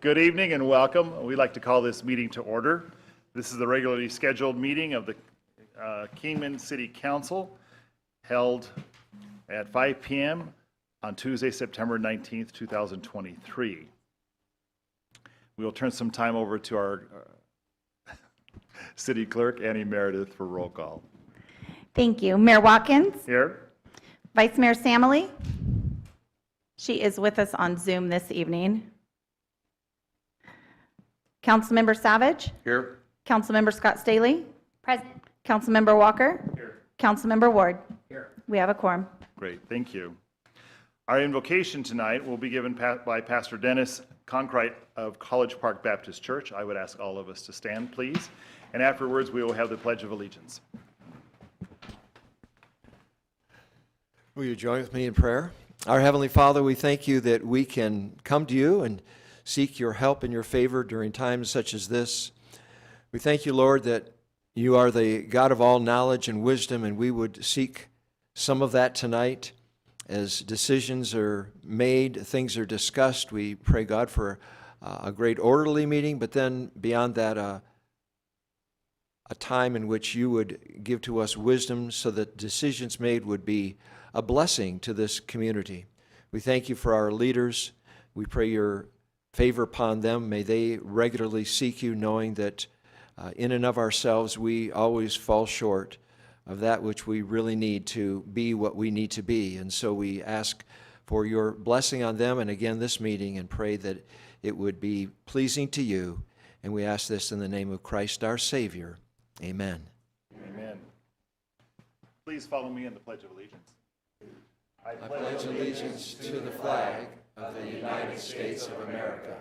Good evening and welcome. We'd like to call this meeting to order. This is the regularly scheduled meeting of the Kingman City Council held at 5 p.m. on Tuesday, September 19th, 2023. We will turn some time over to our City Clerk, Annie Meredith, for roll call. Thank you. Mayor Watkins? Here. Vice Mayor Samily? She is with us on Zoom this evening. Councilmember Savage? Here. Councilmember Scott Staley? Present. Councilmember Walker? Here. Councilmember Ward? Here. We have a quorum. Great, thank you. Our invocation tonight will be given by Pastor Dennis Concrite of College Park Baptist Church. I would ask all of us to stand, please. And afterwards, we will have the Pledge of Allegiance. Will you join with me in prayer? Our Heavenly Father, we thank you that we can come to you and seek your help and your favor during times such as this. We thank you, Lord, that you are the God of all knowledge and wisdom, and we would seek some of that tonight. As decisions are made, things are discussed, we pray, God, for a great orderly meeting, but then beyond that, a time in which you would give to us wisdom so that decisions made would be a blessing to this community. We thank you for our leaders. We pray your favor upon them. May they regularly seek you, knowing that in and of ourselves we always fall short of that which we really need to be what we need to be. And so we ask for your blessing on them and again this meeting, and pray that it would be pleasing to you. And we ask this in the name of Christ our Savior. Amen. Amen. Please follow me in the Pledge of Allegiance. I pledge allegiance to the flag of the United States of America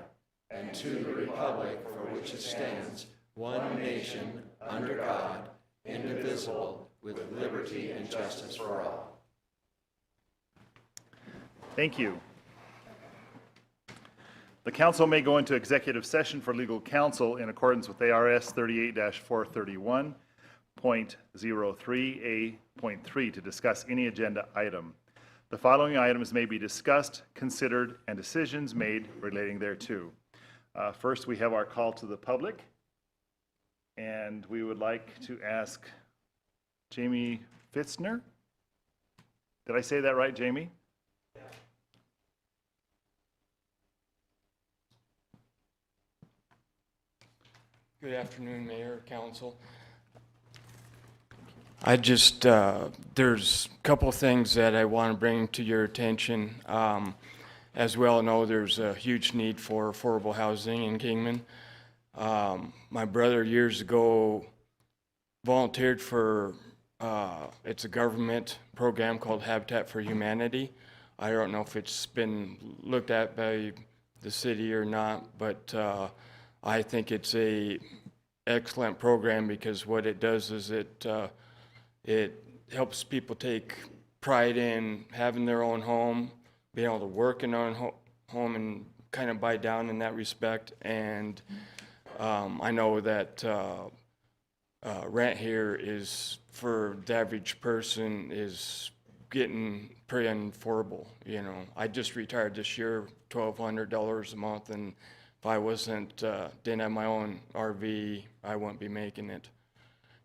and to the republic for which it stands, one nation, under God, indivisible, with liberty and justice for all. Thank you. The council may go into executive session for legal counsel in accordance with ARS 38-431.03A.3 to discuss any agenda item. The following items may be discussed, considered, and decisions made relating thereto. First, we have our call to the public, and we would like to ask Jamie Fitzner. Did I say that right, Jamie? Good afternoon, Mayor, Council. I just, there's a couple of things that I want to bring to your attention. As we all know, there's a huge need for affordable housing in Kingman. My brother years ago volunteered for, it's a government program called Habitat for Humanity. I don't know if it's been looked at by the city or not, but I think it's a excellent program because what it does is it helps people take pride in having their own home, being able to work in their own home and kind of buy down in that respect. And I know that rent here is, for the average person, is getting pretty unaffordable. You know, I just retired this year, $1,200 a month, and if I didn't have my own RV, I wouldn't be making it.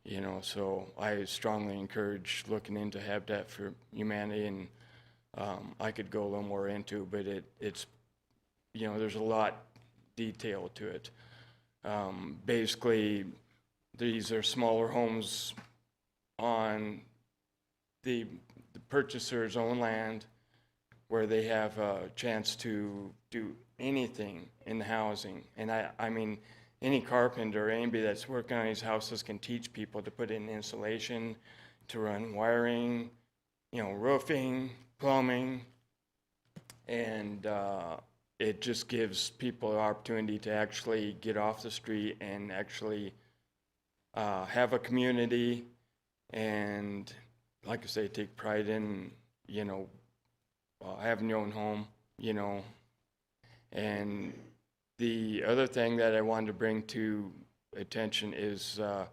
You know, so I strongly encourage looking into Habitat for Humanity, and I could go a little more into, but it's, you know, there's a lot detail to it. Basically, these are smaller homes on the purchaser's own land where they have a chance to do anything in the housing. And I mean, any carpenter or anybody that's working on these houses can teach people to put in insulation, to run wiring, you know, roofing, plumbing, and it just gives people the opportunity to actually get off the street and actually have a community and, like I say, take pride in, you know, having your own home, you know. And the other thing that I wanted to bring to attention is the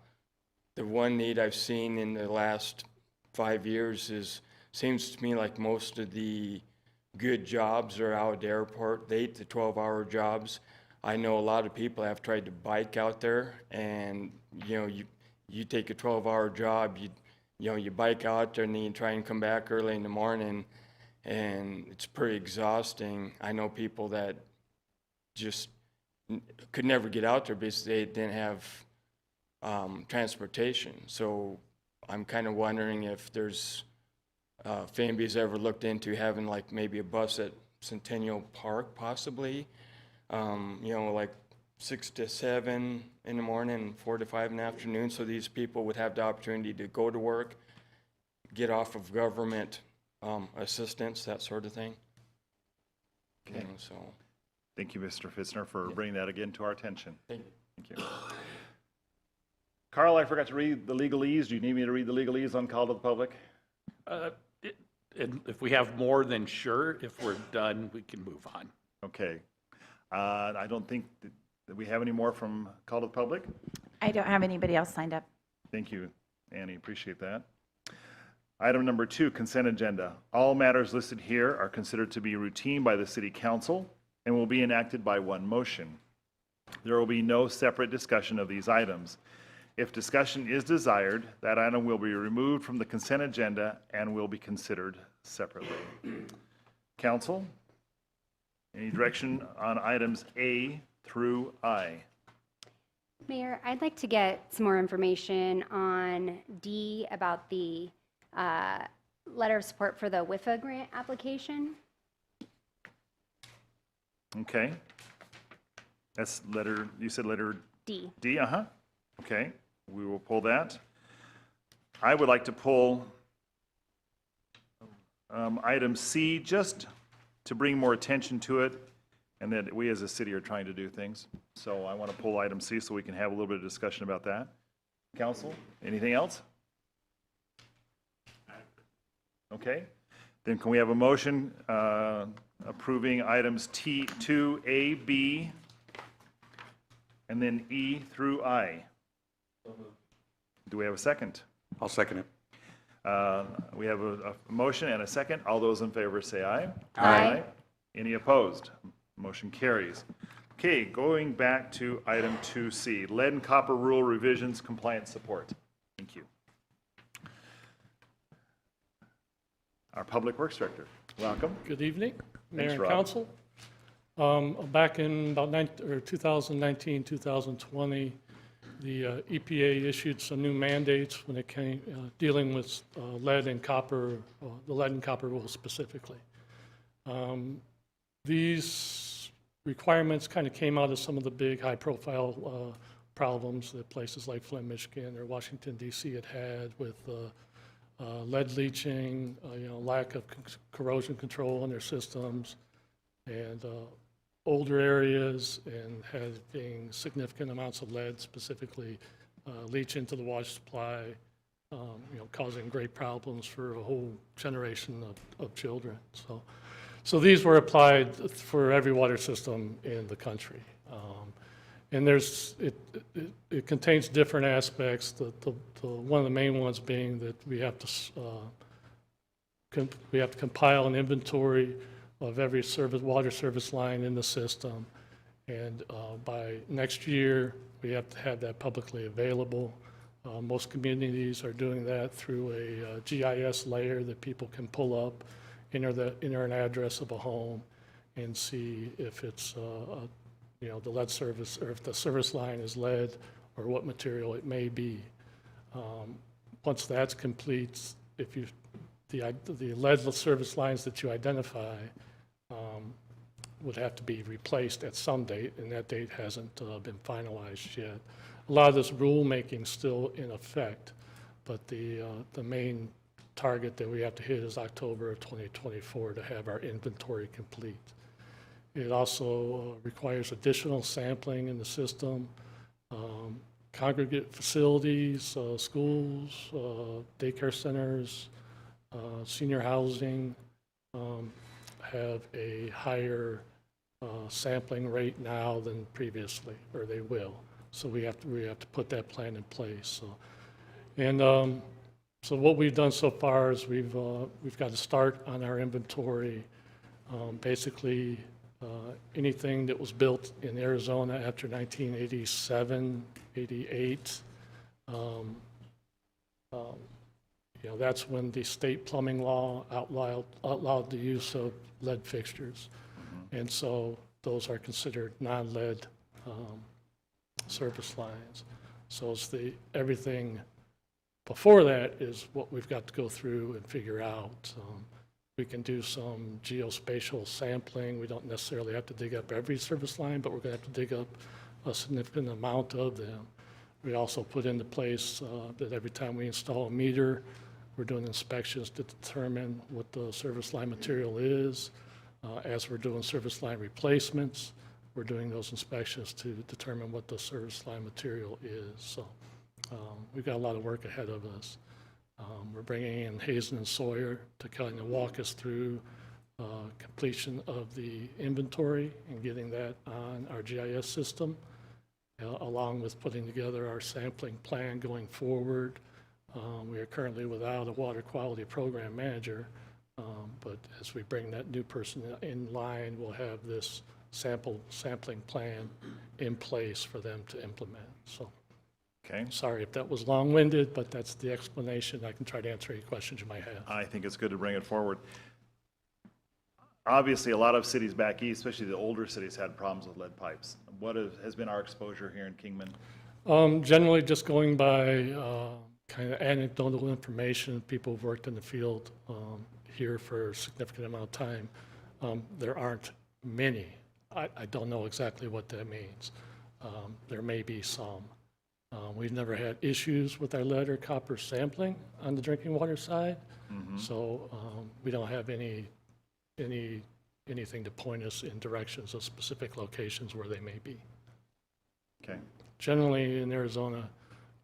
one need I've seen in the last 5 years seems to me like most of the good jobs are out at the airport, the 8 to 12 hour jobs. I know a lot of people have tried to bike out there, and you take a 12-hour job, you bike out there and then you try and come back early in the morning, and it's pretty exhausting. I know people that just could never get out there because they didn't have transportation. So I'm kind of wondering if there's, if anybody's ever looked into having like maybe a bus at Centennial Park possibly, like 6 to 7 in the morning and 4 to 5 in the afternoon, so these people would have the opportunity to go to work, get off of government assistance, that sort of thing. Okay. So, Thank you, Mr. Fitzner, for bringing that again to our attention. thank Thank you. Carl, I forgot to read the legalese. Do you need me to read the legalese on call to the public? And if we have more, then sure. If we're done, we can move on. Okay. I don't think that we have any more from call to the public. I don't have anybody else signed up. Thank you, Annie. Appreciate that. Item number 2, consent agenda. All matters listed here are considered to be routine by the City Council and will be enacted by one motion. There will be no separate discussion of these items. If discussion is desired, that item will be removed from the consent agenda and will be considered separately. Council, any direction on items A through I? Mayor, I'd like to get some more information on D about the letter of support for the WIFA grant application. Okay. That's letter, you said letter D. D, Okay, we will pull that. I would like to pull item C, just to bring more attention to it, and that we as a city are trying to do things. So I want to pull item C so we can have a little bit of discussion about that. Council, anything else? Okay, then can we have a motion approving items T2A, B, and then E through I? Do we have a second? I'll second it. We have a motion and a second. All those in favor say aye. Aye. Any opposed? Motion carries. Okay, going back to item 2C, lead and copper rule revisions compliance support. Thank you. Our Public Works Director, welcome. Good evening, Mayor Thanks, and Rob. Council. Back in about 2019, 2020, the EPA issued some new mandates when it came dealing with lead and copper, the lead and copper rule specifically. These requirements kind of came out of some of the big high-profile problems that places like Flint, Michigan, or Washington, D.C. had with lead leaching, lack of corrosion control in their systems, and older areas, and having significant amounts of lead specifically leach into the water supply, causing great problems for a whole generation of children. So these were applied for every water system in the country. And it contains different aspects. One of the main ones being that we have to compile an inventory of every water service line in the system, and by next year we have to have that publicly available. Most communities are doing that through a GIS layer that people can pull up, enter an address of a home, and see if it's the lead service, or if the service line is lead, or what material it may be. Once that's complete, the lead service lines that you identify would have to be replaced at some date, and that date hasn't been finalized yet. A lot of this rulemaking is still in effect, but the main target that we have to hit is October of 2024 to have our inventory complete. It also requires additional sampling in the system. Congregate facilities, schools, daycare centers, senior housing have a higher sampling rate now than previously, or they will. So we have to put that plan in place. So what we've done so far is we've got to start on our inventory. Basically, Anything that was built in Arizona after 1987, 88, that's when the state plumbing law outlawed the use of lead fixtures. And so those are considered non-lead service lines. So it's everything before that is what we've got to go through and figure out. We can do some geospatial sampling. We don't necessarily have to dig up every service line, but we're going to have to dig up a significant amount of them. We also put into place that every time we install a meter, we're doing inspections to determine what the service line material is. As we're doing service line replacements, we're doing those inspections to determine what the service line material is. So we've got a lot of work ahead of us. We're bringing in Hazen and Sawyer to kind of walk us through completion of the inventory and getting that on our GIS system, along with putting together our sampling plan going forward. We are currently without a water quality program manager, but as we bring that new person in line, we'll have this sampling plan in place for them to implement. So. Okay. Sorry if that was long-winded, but that's the explanation. I can try to answer any questions you might have. I think it's good to bring it forward. Obviously, a lot of cities back east, especially the older cities, had problems with lead pipes. What has been our exposure here in Kingman? Generally, just going by kind of anecdotal information, people who've worked in the field here for a significant amount of time, there aren't many. I don't know exactly what that means. There may be some. We've never had issues with our lead or copper sampling on the drinking water side, so we don't have anything to point us in directions of specific locations where they may be. Okay. Generally, in Arizona,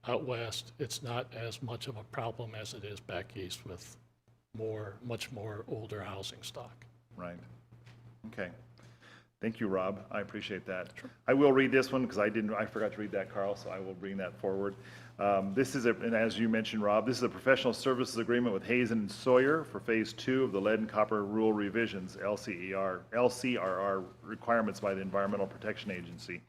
out west, it's not as much of a problem as it is back east with much more older housing stock. Right. Okay. Thank you, Rob. I appreciate that. Sure. I will read this one because I forgot to read that, Carl, so I will bring that forward. This is, and as you mentioned, Rob, this is a professional services agreement with Hazen and Sawyer for Phase 2 of the Lead and Copper Rule Revisions, LCRR requirements by the Environmental Protection Agency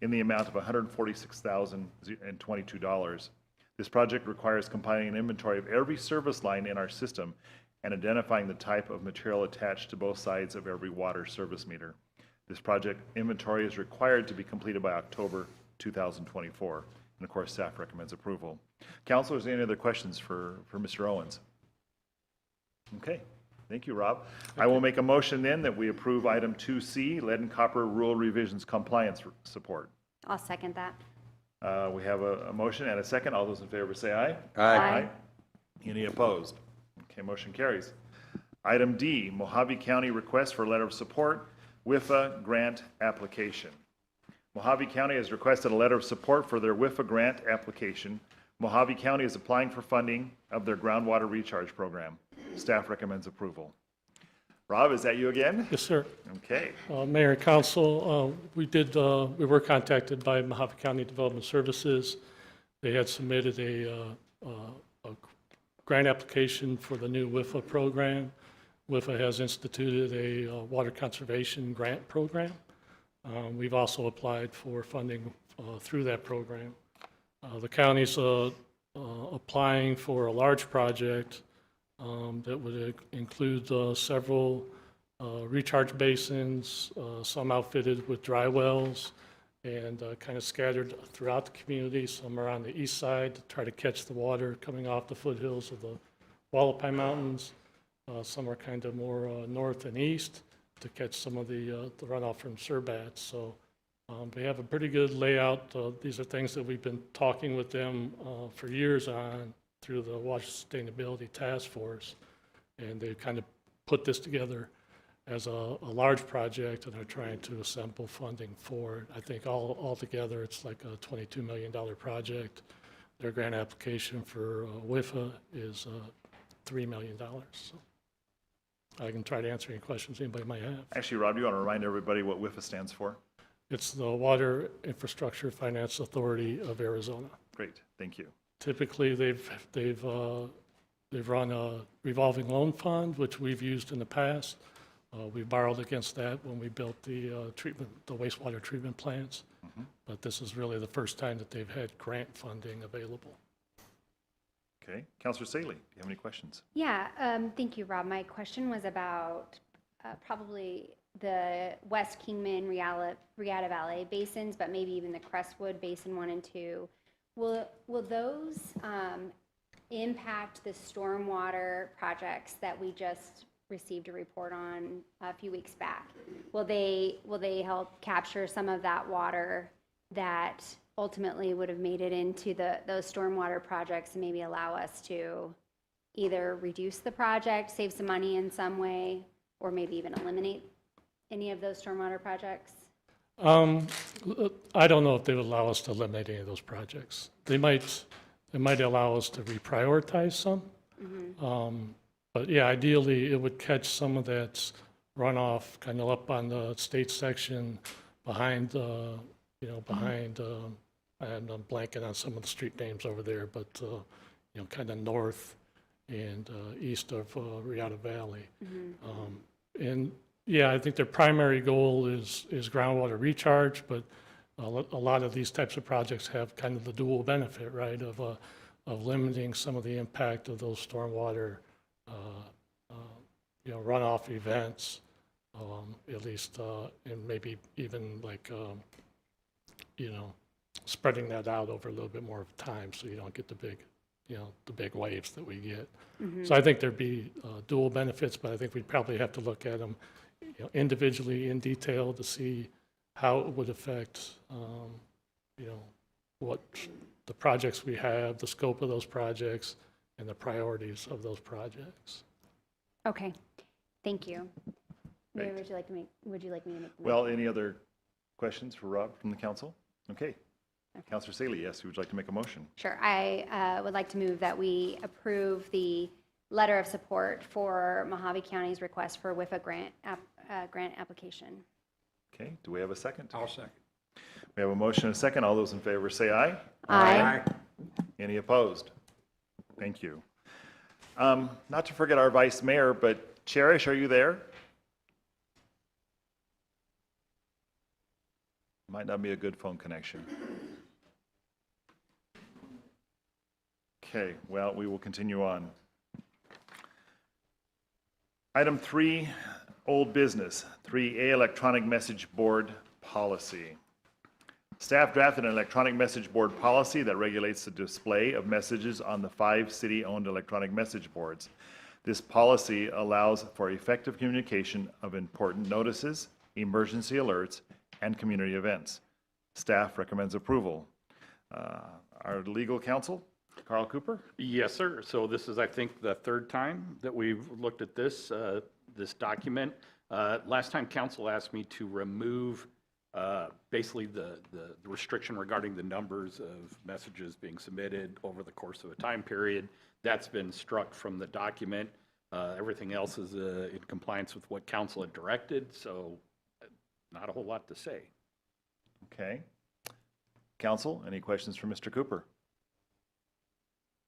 in the amount of $146,022. This project requires compiling an inventory of every service line in our system and identifying the type of material attached to both sides of every water service meter. This project inventory is required to be completed by October 2024. And of course, staff recommends approval. Councilors, any other questions for Mr. Owens? Okay, thank you, Rob. I will make a motion then that we approve item 2C, lead and copper rule revisions compliance support. I'll second that. We have a motion and a second. All those in favor say aye. Aye. Any opposed? Okay, motion carries. Item D, Mojave County request for letter of support, WIFA grant application. Mojave County has requested a letter of support for their WIFA grant application. Mojave County is applying for funding of their groundwater recharge program. Staff recommends approval. Rob, is that you again? Yes, sir. Okay. Mayor and Council, we were contacted by Mojave County Development Services. They had submitted a grant application for the new WIFA program. WIFA has instituted a water conservation grant program. We've also applied for funding through that program. The county's applying for a large project that would include several recharge basins, some outfitted with dry wells, and kind of scattered throughout the community. Some are on the east side to try to catch the water coming off the foothills of the Wallapai Mountains. Some are kind of more north and east to catch some of the runoff from Surbat. So they have a pretty good layout. These are things that we've been talking with them for years on through the Water Sustainability Task Force. And they kind of put this together as a large project and are trying to assemble funding for it. I think all together it's like a $22 million project. Their grant application for WIFA is $3 million. So I can try to answer any questions anybody might have. Actually, Rob, do you want to remind everybody what WIFA stands for? It's the Water Infrastructure Finance Authority of Arizona. Great, thank you. Typically, they've run a revolving loan fund, which we've used in the past. We borrowed against that when we built the wastewater treatment plants. But this is really the first time that they've had grant funding available. Okay, Counselor Saley, do you have any questions? Yeah, thank you, Rob. My question was about probably the West Kingman, Riata Valley basins, but maybe even the Crestwood Basin 1 and 2. Will those impact the stormwater projects that we just received a report on a few weeks back? Will they help capture some of that water that ultimately would have made it into those stormwater projects and maybe allow us to either reduce the project, save some money in some way, or maybe even eliminate any of those stormwater projects? I don't know if they would allow us to eliminate any of those projects. They might allow us to reprioritize some. But yeah, ideally, it would catch some of that runoff kind of up on the state section behind, behind, and I'm blanking on some of the street names over there, but, kind of north and east of Riata Valley. And yeah, I think their primary goal is groundwater recharge, but a lot of these types of projects have kind of the dual benefit, right, of limiting some of the impact of those stormwater, runoff events, at least, and maybe even like, spreading that out over a little bit more of time so you don't get the big waves that we get. So I think there'd be dual benefits, but I think we'd probably have to look at them individually in detail to see how it would affect, what the projects we have, the scope of those projects, and the priorities of those projects. Okay, thank you. Mayor, Great. would you like me to make? Well, any other questions for Rob from the council? Okay. Counselor Saley, yes, would you like to make a motion? Sure. I would like to move that we approve the letter of support for Mojave County's request for WIFA grant application. Okay, do we have a second? I'll second. We have a motion and a second. All those in favor say aye. Aye. Any opposed? Thank you. Not to forget our vice mayor, but Cherish, are you there? Might not be a good phone connection. Okay, well, we will continue on. Item 3, old business, 3A, electronic message board policy. Staff drafted an electronic message board policy that regulates the display of messages on the 5 city-owned electronic message boards. This policy allows for effective communication of important notices, emergency alerts, and community events. Staff recommends approval. Our legal counsel, Carl Cooper? Yes, sir. So this is, I think, the third time that we've looked at this document. Last time council asked me to remove basically the restriction regarding the numbers of messages being submitted over the course of a time period. That's been struck from the document. Everything else is in compliance with what council had directed, so not a whole lot to say. Okay. Council, any questions for Mr. Cooper?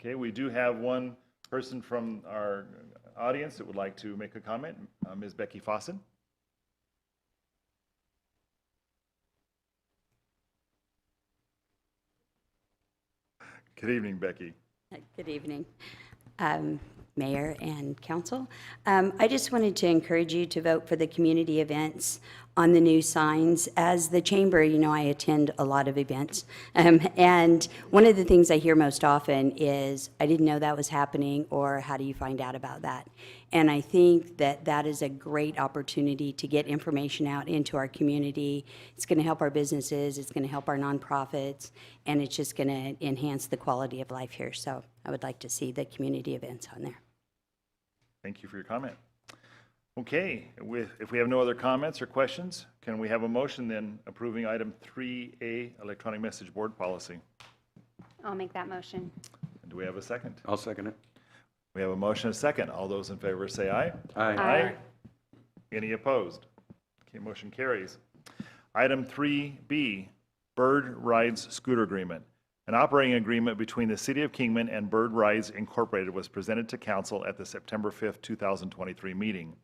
Okay, we do have one person from our audience that would like to make a comment, Ms. Becky Fossen. Good evening, Becky. Good evening, Mayor and Council. I just wanted to encourage you to vote for the community events on the new signs. As the chamber, I attend a lot of events. And one of the things I hear most often is, I didn't know that was happening, or how do you find out about that? And I think that that is a great opportunity to get information out into our community. It's going to help our businesses, it's going to help our nonprofits, and it's just going to enhance the quality of life here. So I would like to see the community events on there. Thank you for your comment. Okay, if we have no other comments or questions, can we have a motion then approving item 3A, electronic message board policy? I'll make that motion. Do we have a second? I'll second it. We have a motion and a second. All those in favor say aye. Aye. Any opposed? Okay, motion carries. Item 3B, Bird Rides Scooter Agreement. An operating agreement between the City of Kingman and Bird Rise Incorporated was presented to council at the September 5th, 2023 meeting.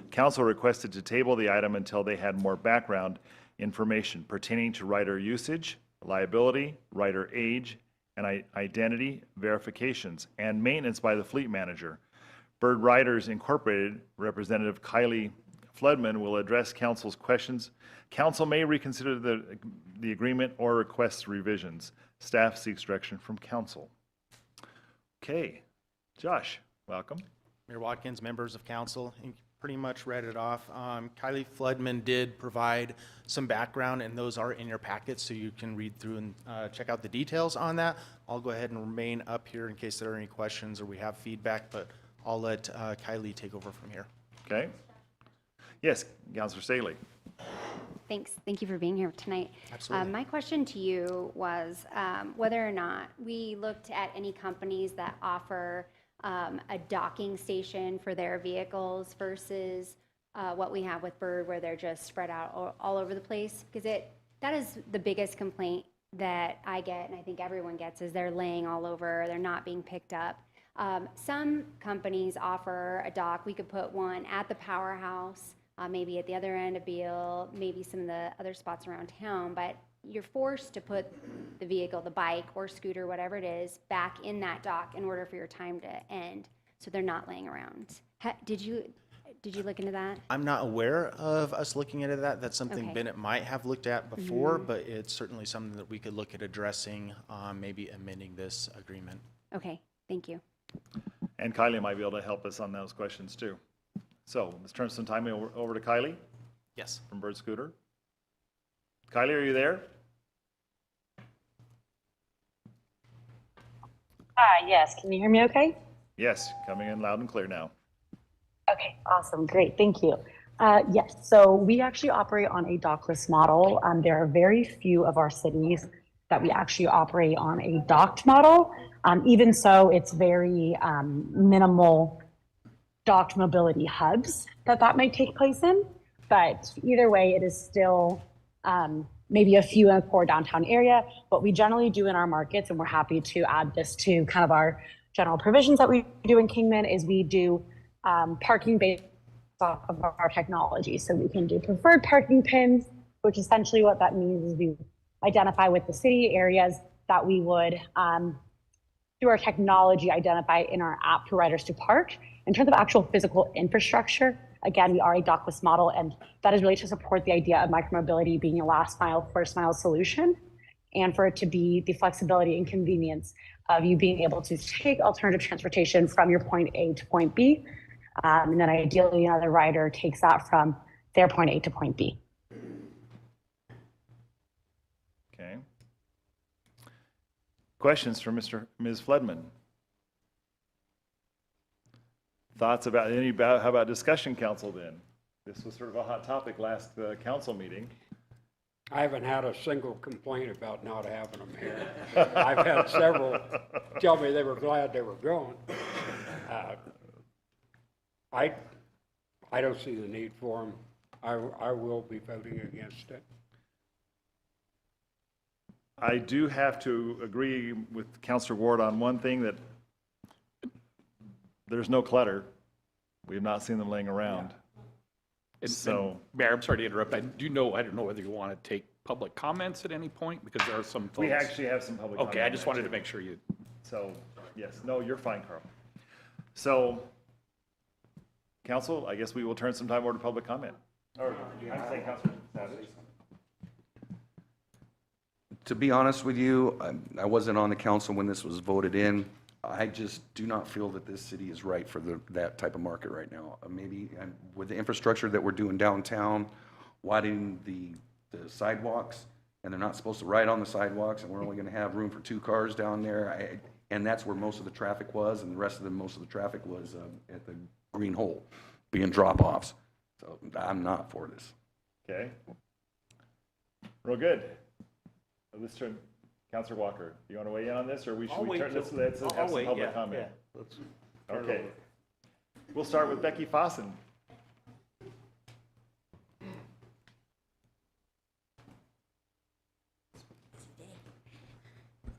Council requested to table the item until they had more background information pertaining to rider usage, liability, rider age, and identity verifications, and maintenance by the fleet manager. Bird Riders Incorporated Representative Kylie Floodman will address council's questions. Council may reconsider the agreement or request revisions. Staff seeks direction from council. Okay, Josh, welcome. Mayor Watkins, members of council, you pretty much read it off. Kylie Floodman did provide some background, and those are in your packet, so you can read through and check out the details on that. I'll go ahead and remain up here in case there are any questions or we have feedback, but I'll let Kylie take over from here. Okay. Yes, Councilor Staley. Thanks. Thank you for being here tonight. Absolutely. My question to you was whether or not we looked at any companies that offer a docking station for their vehicles versus what we have with Bird, where they're just spread out all over the place. Because that is the biggest complaint that I get, and I think everyone gets, is they're laying all over, they're not being picked up. Some companies offer a dock. We could put one at the powerhouse, maybe at the other end of Beale, maybe some of the other spots around town, but you're forced to put the vehicle, the bike or scooter, whatever it is, back in that dock in order for your time to end, so they're not laying around. Did you look into that? I'm not aware of us looking into that. That's something Okay. Bennett might have looked at before, but it's certainly something that we could look at addressing, maybe amending this agreement. Okay, thank you. And Kylie might be able to help us on those questions too. So let's turn some time over to Kylie Yes. from Bird Scooter. Kylie, are you there? Hi, yes. Can you hear me okay? Yes, coming in loud and clear now. Okay, awesome. Great. Thank you. Yes, so we actually operate on a dockless model. There are very few of our cities that we actually operate on a docked model. Even so, it's very minimal docked mobility hubs that might take place in. But either way, it is still maybe a few in a core downtown area. What we generally do in our markets, and we're happy to add this to kind of our general provisions that we do in Kingman, is we do parking based off of our technology. So we can do preferred parking pins, which essentially what that means is we identify with the city areas that we would, through our technology, identify in our app for riders to park. In terms of actual physical infrastructure, again, we are a dockless model, and that is really to support the idea of micromobility being a last mile, first mile solution, and for it to be the flexibility and convenience of you being able to take alternative transportation from your point A to point B. And then ideally another rider takes that from their point A to point B. Okay. Questions for Ms. Floodman? Thoughts about how about discussion council then? This was sort of a hot topic last council meeting. I haven't had a single complaint about not having them here. I've had several tell me they were glad they were gone. I don't see the need for them. I will be voting against it. I do have to agree with Councilor Ward on one thing, that there's no clutter. We have not seen them laying around. So, Mayor, I'm sorry to interrupt. I don't know whether you want to take public comments at any point, because there are some folks. we actually have some public comment. Okay, I just on wanted that, to make sure you. So, yes, no, you're fine, Carl. So, council, I guess we will turn some time over to public comment. Or, I'm saying Councilor Savage. To be honest with you, I wasn't on the council when this was voted in. I just do not feel that this city is right for that type of market right now. Maybe with the infrastructure that we're doing downtown, widening the sidewalks, and they're not supposed to ride on the sidewalks, and we're only going to have room for 2 cars down there. And that's where most of the traffic was, and the rest of most of the traffic was at the green hole, being drop-offs. So I'm not for this. Okay. Real good. Let's turn, Councilor Walker, you want to weigh in on this, or should we turn this, let's have some public comment? Okay. We'll start with Becky Fossen.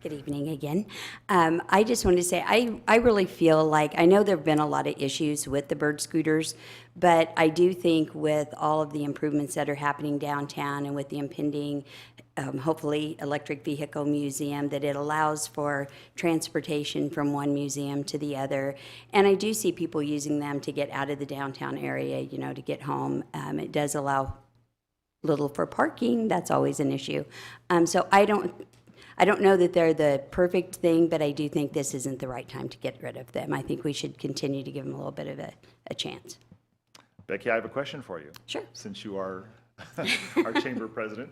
Good evening again. I just wanted to say, I really feel like, I know there have been a lot of issues with the bird scooters, but I do think with all of the improvements that are happening downtown and with the impending, hopefully, electric vehicle museum, that it allows for transportation from one museum to the other. And I do see people using them to get out of the downtown area, you know, to get home. It does allow little for parking. That's always an issue. So I don't know that they're the perfect thing, but I do think this isn't the right time to get rid of them. I think we should continue to give them a little bit of a chance. Becky, I have a question for you. Sure. Since you are our chamber president.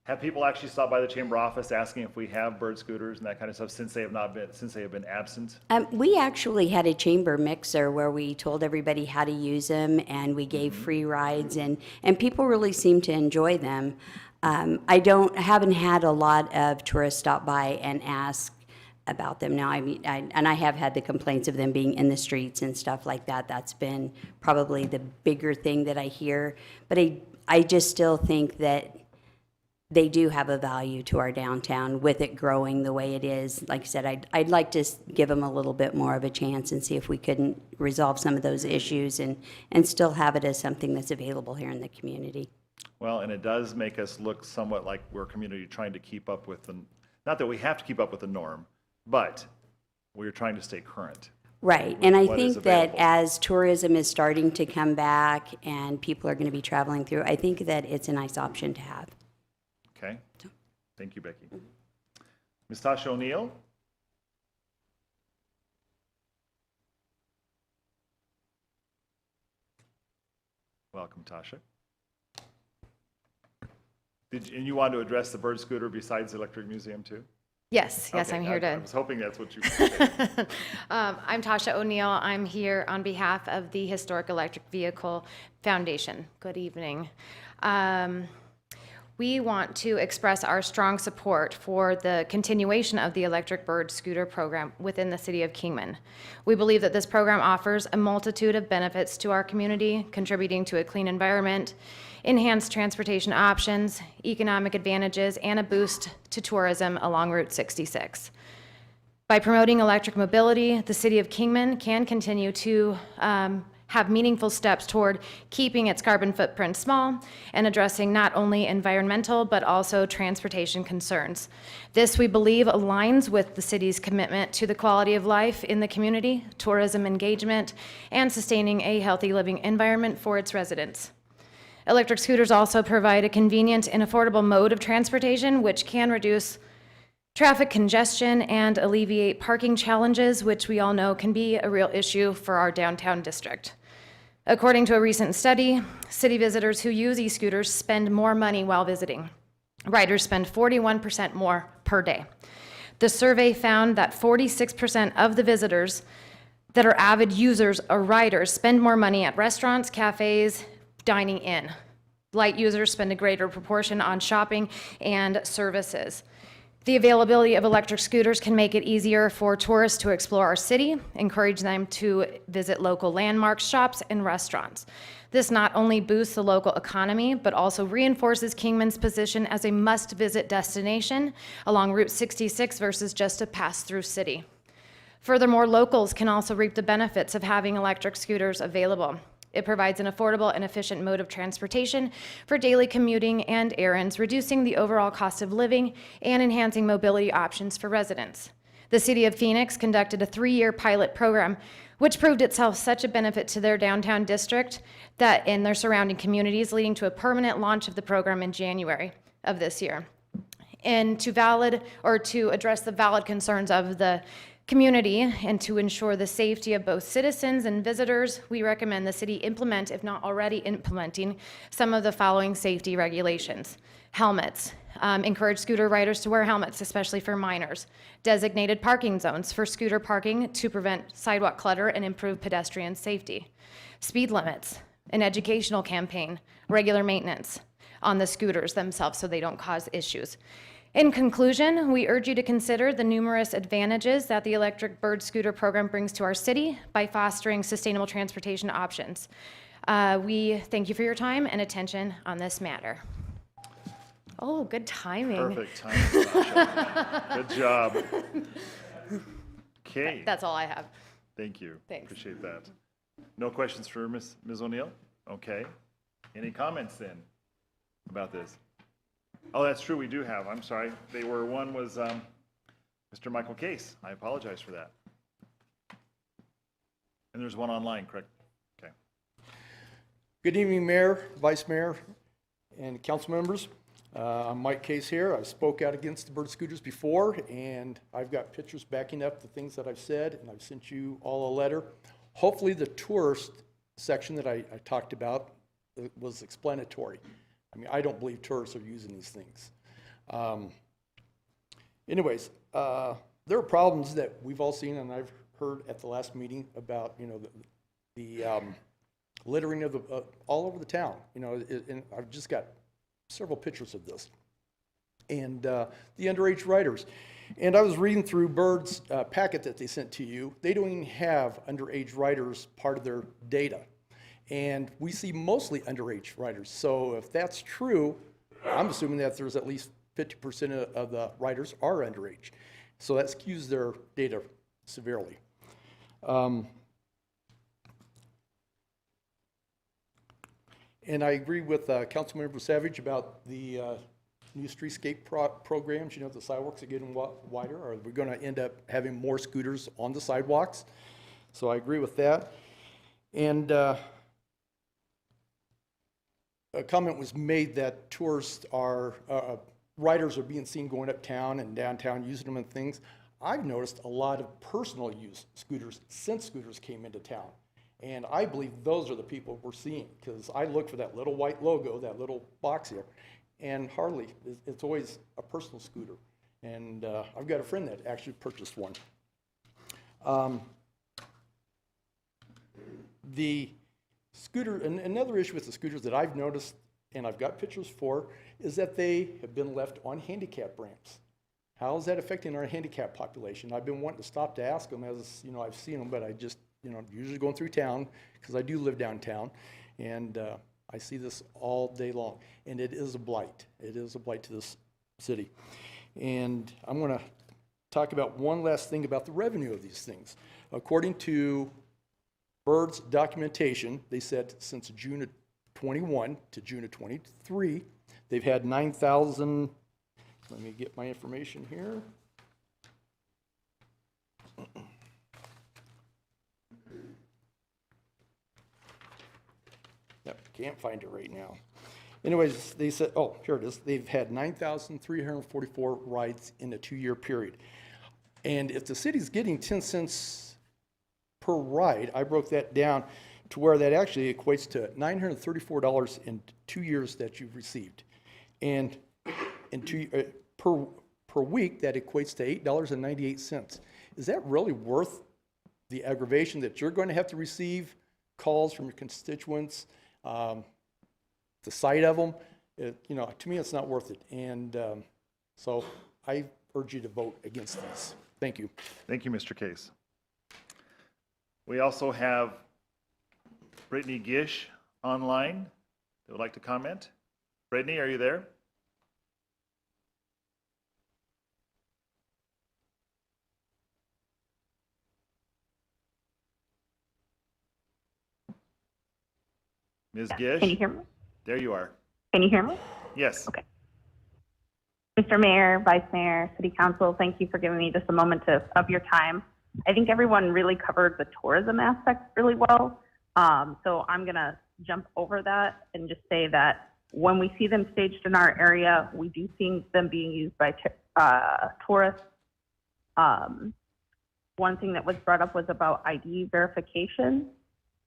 Have people actually stopped by the chamber office asking if we have bird scooters and that kind of stuff since they have been absent? We actually had a chamber mixer where we told everybody how to use them, and we gave free rides, and people really seem to enjoy them. I haven't had a lot of tourists stop by and ask about them now. I mean, and I have had the complaints of them being in the streets and stuff like that. That's been probably the bigger thing that I hear. But I just still think that they do have a value to our downtown with it growing the way it is. Like I said, I'd like to give them a little bit more of a chance and see if we couldn't resolve some of those issues and still have it as something that's available here in the community. Well, and it does make us look somewhat like we're a community trying to keep up with the, not that we have to keep up with the norm, but we're trying to stay current. Right, and I what is think that available. as tourism is starting to come back and people are going to be traveling through, I think that it's a nice option to have. Okay? Thank you, Becky. Ms. Tasha O'Neill? Welcome, Tasha. And you want to address the bird scooter besides the electric museum too? Yes, Okay, I'm here I to. was hoping that's what you were saying. I'm Tasha O'Neill. I'm here on behalf of the Historic Electric Vehicle Foundation. Good evening. We want to express our strong support for the continuation of the electric bird scooter program within the city of Kingman. We believe that this program offers a multitude of benefits to our community, contributing to a clean environment, enhanced transportation options, economic advantages, and a boost to tourism along Route 66. By promoting electric mobility, the city of Kingman can continue to have meaningful steps toward keeping its carbon footprint small and addressing not only environmental but also transportation concerns. This, we believe, aligns with the city's commitment to the quality of life in the community, tourism engagement, and sustaining a healthy living environment for its residents. Electric scooters also provide a convenient and affordable mode of transportation, which can reduce traffic congestion and alleviate parking challenges, which we all know can be a real issue for our downtown district. According to a recent study, city visitors who use e-scooters spend more money while visiting. Riders spend 41% more per day. The survey found that 46% of the visitors that are avid users or riders spend more money at restaurants, cafes, dining in. Light users spend a greater proportion on shopping and services. The availability of electric scooters can make it easier for tourists to explore our city, encourage them to visit local landmarks, shops, and restaurants. This not only boosts the local economy, but also reinforces Kingman's position as a must-visit destination along Route 66 versus just a pass-through city. Furthermore, locals can also reap the benefits of having electric scooters available. It provides an affordable and efficient mode of transportation for daily commuting and errands, reducing the overall cost of living and enhancing mobility options for residents. The City of Phoenix conducted a 3-year pilot program, which proved itself such a benefit to their downtown district that in their surrounding communities, leading to a permanent launch of the program in January of this year. And to address the valid concerns of the community and to ensure the safety of both citizens and visitors, we recommend the city implement, if not already implementing, some of the following safety regulations. Helmets. Encourage scooter riders to wear helmets, especially for minors. Designated parking zones for scooter parking to prevent sidewalk clutter and improve pedestrian safety. Speed limits. An educational campaign. Regular maintenance on the scooters themselves so they don't cause issues. In conclusion, we urge you to consider the numerous advantages that the electric bird scooter program brings to our city by fostering sustainable transportation options. We thank you for your time and attention on this matter. Oh, good timing. Perfect timing, Sasha. Good job. Okay, That's all I have. thank you. Thanks. Appreciate that. No questions for Ms. O'Neill? Okay. Any comments then about this? Oh, that's true, we do have. I'm sorry. One was Mr. Michael Case. I apologize for that. And there's one online, correct? Okay. Good evening, Mayor, Vice Mayor, and council members. I'm Mike Case here. I've spoke out against the bird scooters before, and I've got pictures backing up the things that I've said, and I've sent you all a letter. Hopefully, the tourist section that I talked about was explanatory. I mean, I don't believe tourists are using these things. Anyways, there are problems that we've all seen, and I've heard at the last meeting about, you know, the littering of all over the town. You know, and I've just got several pictures of this. And the underage riders. And I was reading through Bird's packet that they sent to you. They don't even have underage riders part of their data. And we see mostly underage riders. So if that's true, I'm assuming that there's at least 50% of the riders are underage. So that skews their data severely. And I agree with Councilmember Savage about the new streetscape programs. You know, the sidewalks are getting wider, or we're going to end up having more scooters on the sidewalks. So I agree with that. And a comment was made that tourists are, riders are being seen going uptown and downtown using them and things. I've noticed a lot of personal use scooters since scooters came into town. And I believe those are the people we're seeing, because I look for that little white logo, that little box here, and hardly, it's always a personal scooter. And I've got a friend that actually purchased one. The scooter, and another issue with the scooters that I've noticed, and I've got pictures for, is that they have been left on handicap ramps. How is that affecting our handicap population? I've been wanting to stop to ask them, as you know, I've seen them, but I just, you know, usually going through town, because I do live downtown, and I see this all day long, and it is a blight. It is a blight to this city. And I'm going to talk about one last thing about the revenue of these things. According to Bird's documentation, they said since June of 21 to June of 23, they've had 9,000, let me get my information here. Yep, can't find it right now. Anyways, they said, oh, here it is. They've had 9,344 rides in a 2-year period. And if the city's getting 10 cents per ride, I broke that down to where that actually equates to $934 in 2 years that you've received. And per week, that equates to $8.98. Is that really worth the aggravation that you're going to have to receive calls from your constituents, the sight of them? You know, to me, it's not worth it. And so I urge you to vote against these. Thank you. Thank you, Mr. Case. We also have Brittany Gish online that would like to comment. Brittany, are you there? Ms. Gish? Can you hear me? There you are. Can you hear me? Yes. Okay. Mr. Mayor, Vice Mayor, City Council, thank you for giving me just a moment of your time. I think everyone really covered the tourism aspect really well. So I'm going to jump over that and just say that when we see them staged in our area, we do see them being used by tourists. One thing that was brought up was about ID verification.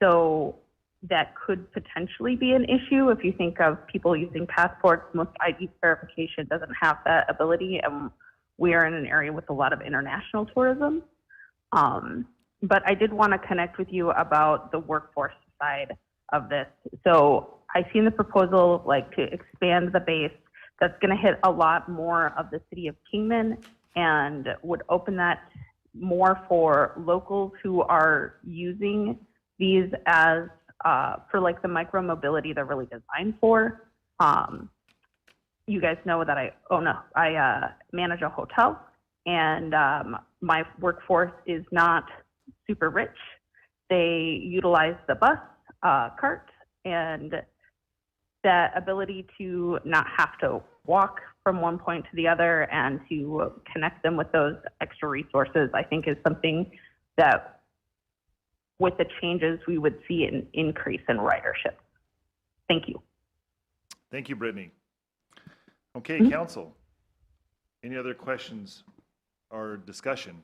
So that could potentially be an issue if you think of people using passports. Most ID verification doesn't have that ability, and we are in an area with a lot of international tourism. But I did want to connect with you about the workforce side of this. So I seen the proposal like to expand the base. That's going to hit a lot more of the city of Kingman and would open that more for locals who are using these as for like the micro mobility they're really designed for. you guys know that I manage a hotel, and my workforce is not super rich. They utilize the bus cart, and that ability to not have to walk from one point to the other and to connect them with those extra resources, I think is something that with the changes, we would see an increase in ridership. Thank you. Thank you, Brittany. Okay, council. Any other questions or discussion?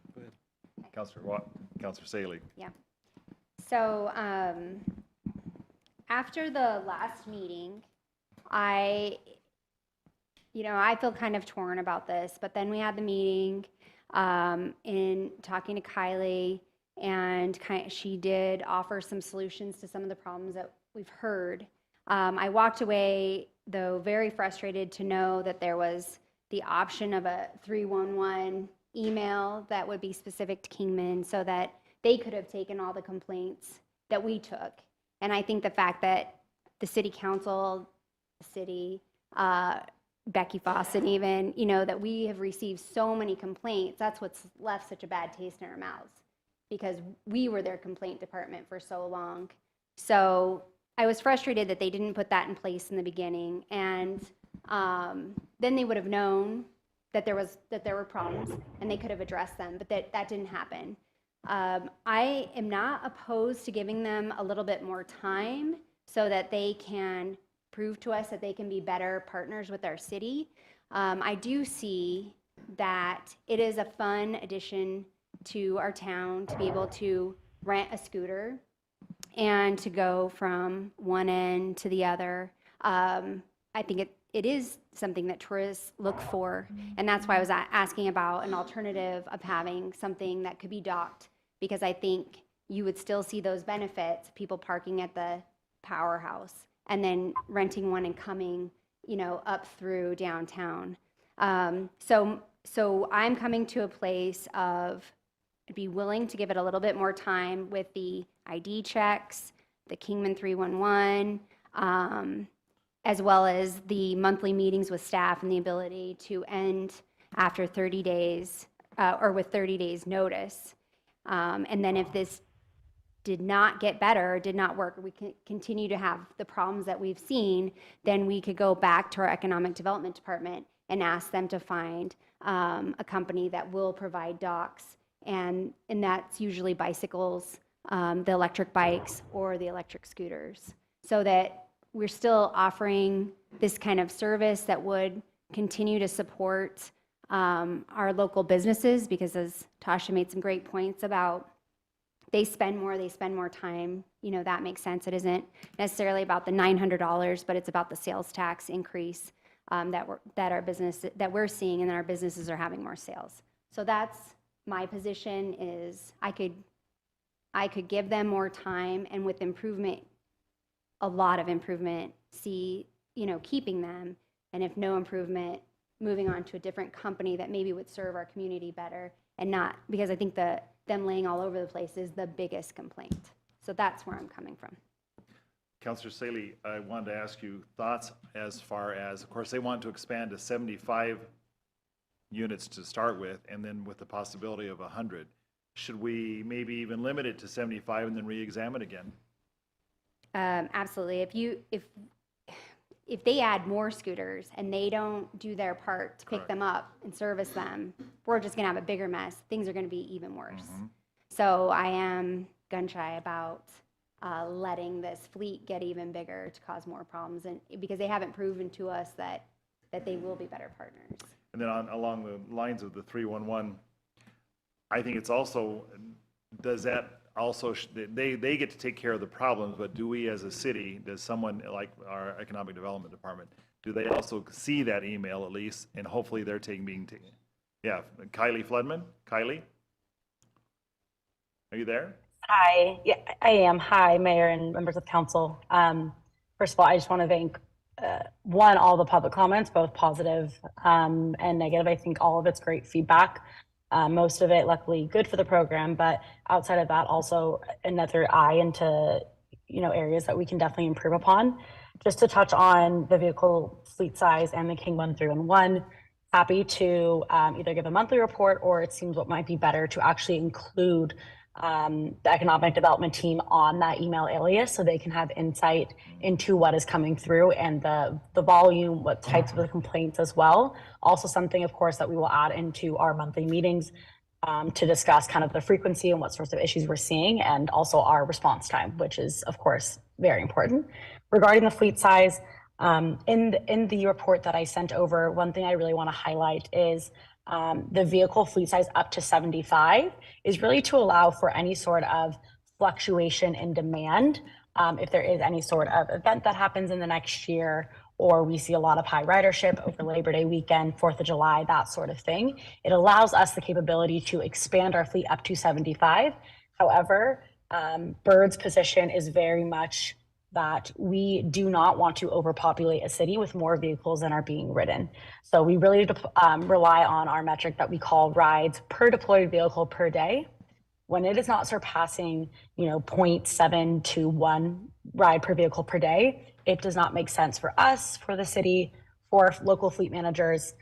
Councilor Watt, Councilor Saley. Yeah. So after the last meeting, I feel kind of torn about this, but then we had the meeting in talking to Kylie, and she did offer some solutions to some of the problems that we've heard. I walked away, though, very frustrated to know that there was the option of a 311 email that would be specific to Kingman so that they could have taken all the complaints that we took. And I think the fact that the city council, the city, Becky Fawcett even, that we have received so many complaints, that's what's left such a bad taste in our mouths, because we were their complaint department for so long. So I was frustrated that they didn't put that in place in the beginning, and then they would have known that there were problems and they could have addressed them, but that didn't happen. I am not opposed to giving them a little bit more time so that they can prove to us that they can be better partners with our city. I do see that it is a fun addition to our town to be able to rent a scooter and to go from one end to the other. I think it is something that tourists look for, and that's why I was asking about an alternative of having something that could be docked, because I think you would still see those benefits, people parking at the powerhouse and then renting one and coming, up through downtown. So I'm coming to a place of be willing to give it a little bit more time with the ID checks, the Kingman 311, as well as the monthly meetings with staff and the ability to end after 30 days or with 30 days notice. And then if this did not get better, did not work, we can continue to have the problems that we've seen, then we could go back to our economic development department and ask them to find a company that will provide docks. And that's usually bicycles, the electric bikes, or the electric scooters, so that we're still offering this kind of service that would continue to support our local businesses, because as Tasha made some great points about, they spend more time, that makes sense. It isn't necessarily about the $900, but it's about the sales tax increase that we're seeing, and that our businesses are having more sales. So that's my position, is I could give them more time, and with improvement, a lot of improvement, see, keeping them, and if no improvement, moving on to a different company that maybe would serve our community better, and not, because I think them laying all over the place is the biggest complaint. So that's where I'm coming from. Councilor Saley, I wanted to ask you thoughts as far as, of course, they want to expand to 75 units to start with, and then with the possibility of 100. Should we maybe even limit it to 75 and then re-examine again? Absolutely. If they add more scooters and they don't do their part to pick them up and service them, we're just going to have a bigger mess. Things are going to be even worse. So I am gun shy about letting this fleet get even bigger to cause more problems, and because they haven't proven to us that they will be better partners. And then along the lines of the 311, I think it's also, does that also, they get to take care of the problems, but do we as a city, does someone like our economic development department, do they also see that email at least, and hopefully they're being taken? Yeah, Kylie Floodman? Kylie? Are you there? Hi, yeah, I am. Hi, Mayor and members of council. First of all, I just want to thank, all the public comments, both positive and negative. I think all of it's great feedback. Most of it, luckily, good for the program, but outside of that, also another eye into, areas that we can definitely improve upon. Just to touch on the vehicle fleet size and the King 1311, happy to either give a monthly report, or it seems what might be better to actually include the economic development team on that email alias so they can have insight into what is coming through and the volume, what types of the complaints as well. Also something, of course, that we will add into our monthly meetings to discuss kind of the frequency and what sorts of issues we're seeing, and also our response time, which is, of course, very important. Regarding the fleet size, in the report that I sent over, one thing I really want to highlight is the vehicle fleet size up to 75 is really to allow for any sort of fluctuation in demand. If there is any sort of event that happens in the next year, or we see a lot of high ridership over Labor Day weekend, 4th of July, that sort of thing, it allows us the capability to expand our fleet up to 75. However, Bird's position is very much that we do not want to overpopulate a city with more vehicles than are being ridden. So we really rely on our metric that we call rides per deployed vehicle per day. When it is not surpassing, 0.7 to 1 ride per vehicle per day, it does not make sense for us, for the city, for local fleet managers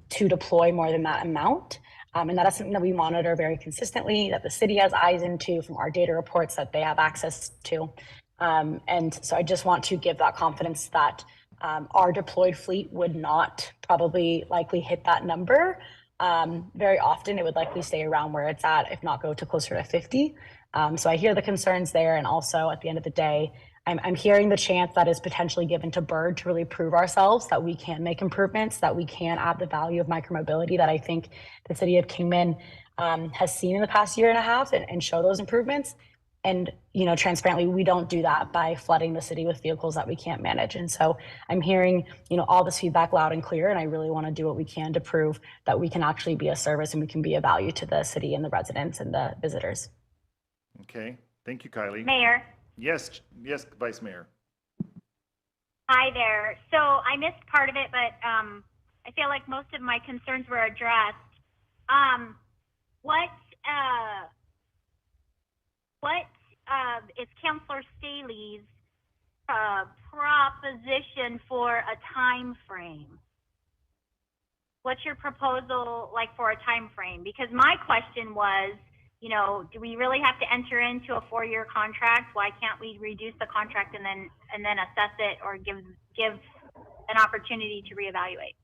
to deploy more than that amount. And that is something that we monitor very consistently, that the city has eyes into from our data reports that they have access to. And so I just want to give that confidence that our deployed fleet would not probably likely hit that number. Very often it would likely stay around where it's at, if not go to closer to 50. So I hear the concerns there. And also at the end of the day, I'm hearing the chance that is potentially given to Bird to really prove ourselves that we can make improvements, that we can add the value of micromobility that I think the city of Kingman has seen in the past year and a half, and show those improvements. And, transparently, we don't do that by flooding the city with vehicles that we can't manage. And so I'm hearing, all this feedback loud and clear, and I really want to do what we can to prove that we can actually be a service and we can be a value to the city and the residents and the visitors. Okay, thank you, Kylie. Mayor. Yes, Vice Mayor. Hi there. So I missed part of it, but I feel like most of my concerns were addressed. What is Councilor Staley's proposition for a time frame? What's your proposal like for a time frame? Because my question was, do we really have to enter into a 4-year contract? Why can't we reduce the contract and then assess it, or give an opportunity to reevaluate?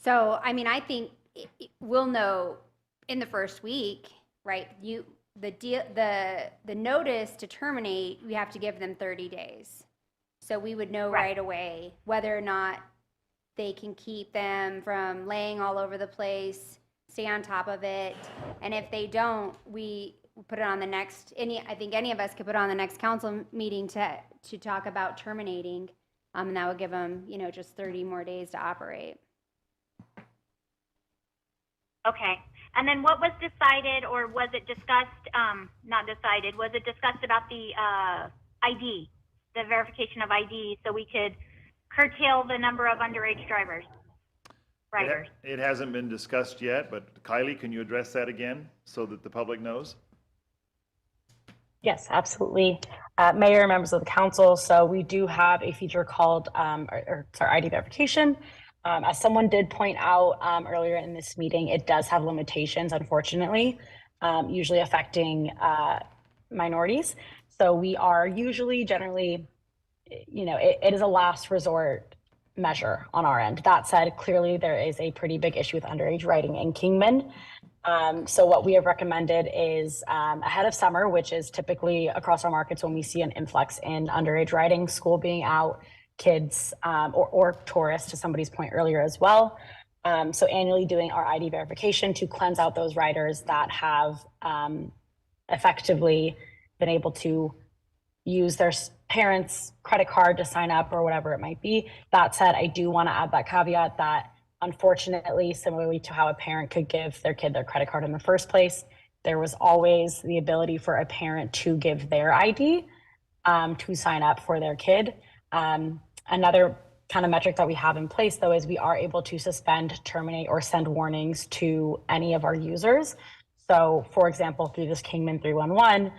So, I think we'll know in the first week, right? The notice to terminate, we have to give them 30 days. So we would know right away whether or not they can keep them from laying all over the place, stay on top of it. And if they don't, we put it on the next, I think any of us could put on the next council meeting to talk about terminating. And that would give them, just 30 more days to operate. Okay. And then what was decided, or was it discussed, not decided, was it discussed about the ID, the verification of ID, so we could curtail the number of underage riders? It hasn't been discussed yet, but Kylie, can you address that again so that the public knows? Yes, absolutely. Mayor, members of the council, so we do have a feature called ID verification. As someone did point out earlier in this meeting, it does have limitations, unfortunately, usually affecting minorities. So we are generally, it is a last resort measure on our end. That said, clearly there is a pretty big issue with underage riding in Kingman. So what we have recommended is ahead of summer, which is typically across our markets when we see an influx in underage riding, school being out, kids or tourists, to somebody's point earlier as well. So annually doing our ID verification to cleanse out those riders that have effectively been able to use their parents' credit card to sign up or whatever it might be. That said, I do want to add that caveat that unfortunately, similarly to how a parent could give their kid their credit card in the first place, there was always the ability for a parent to give their ID to sign up for their kid. Another kind of metric that we have in place, though, is we are able to suspend, terminate, or send warnings to any of our users. So, for example, through this Kingman 311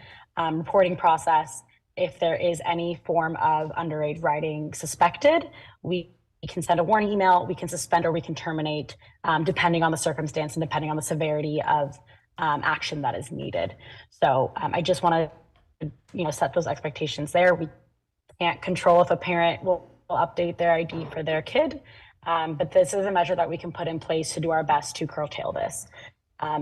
reporting process, if there is any form of underage riding suspected, we can send a warning email, we can suspend, or we can terminate, depending on the circumstance and depending on the severity of action that is needed. So I just want to, set those expectations there. We can't control if a parent will update their ID for their kid, but this is a measure that we can put in place to do our best to curtail this.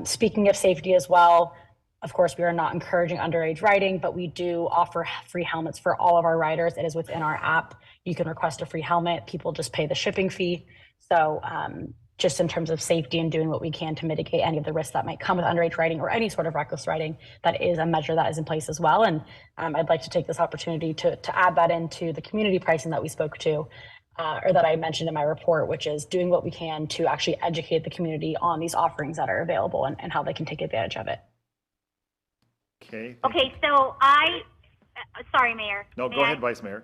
Speaking of safety as well, of course, we are not encouraging underage riding, but we do offer free helmets for all of our riders. It is within our app. You can request a free helmet. People just pay the shipping fee. So just in terms of safety and doing what we can to mitigate any of the risks that might come with underage riding or any sort of reckless riding, that is a measure that is in place as well. And I'd like to take this opportunity to add that into the community pricing that we spoke to, or that I mentioned in my report, which is doing what we can to actually educate the community on these offerings that are available and how they can take advantage of it. Okay. Okay, so sorry, Mayor. No, May go I? ahead, Vice Mayor.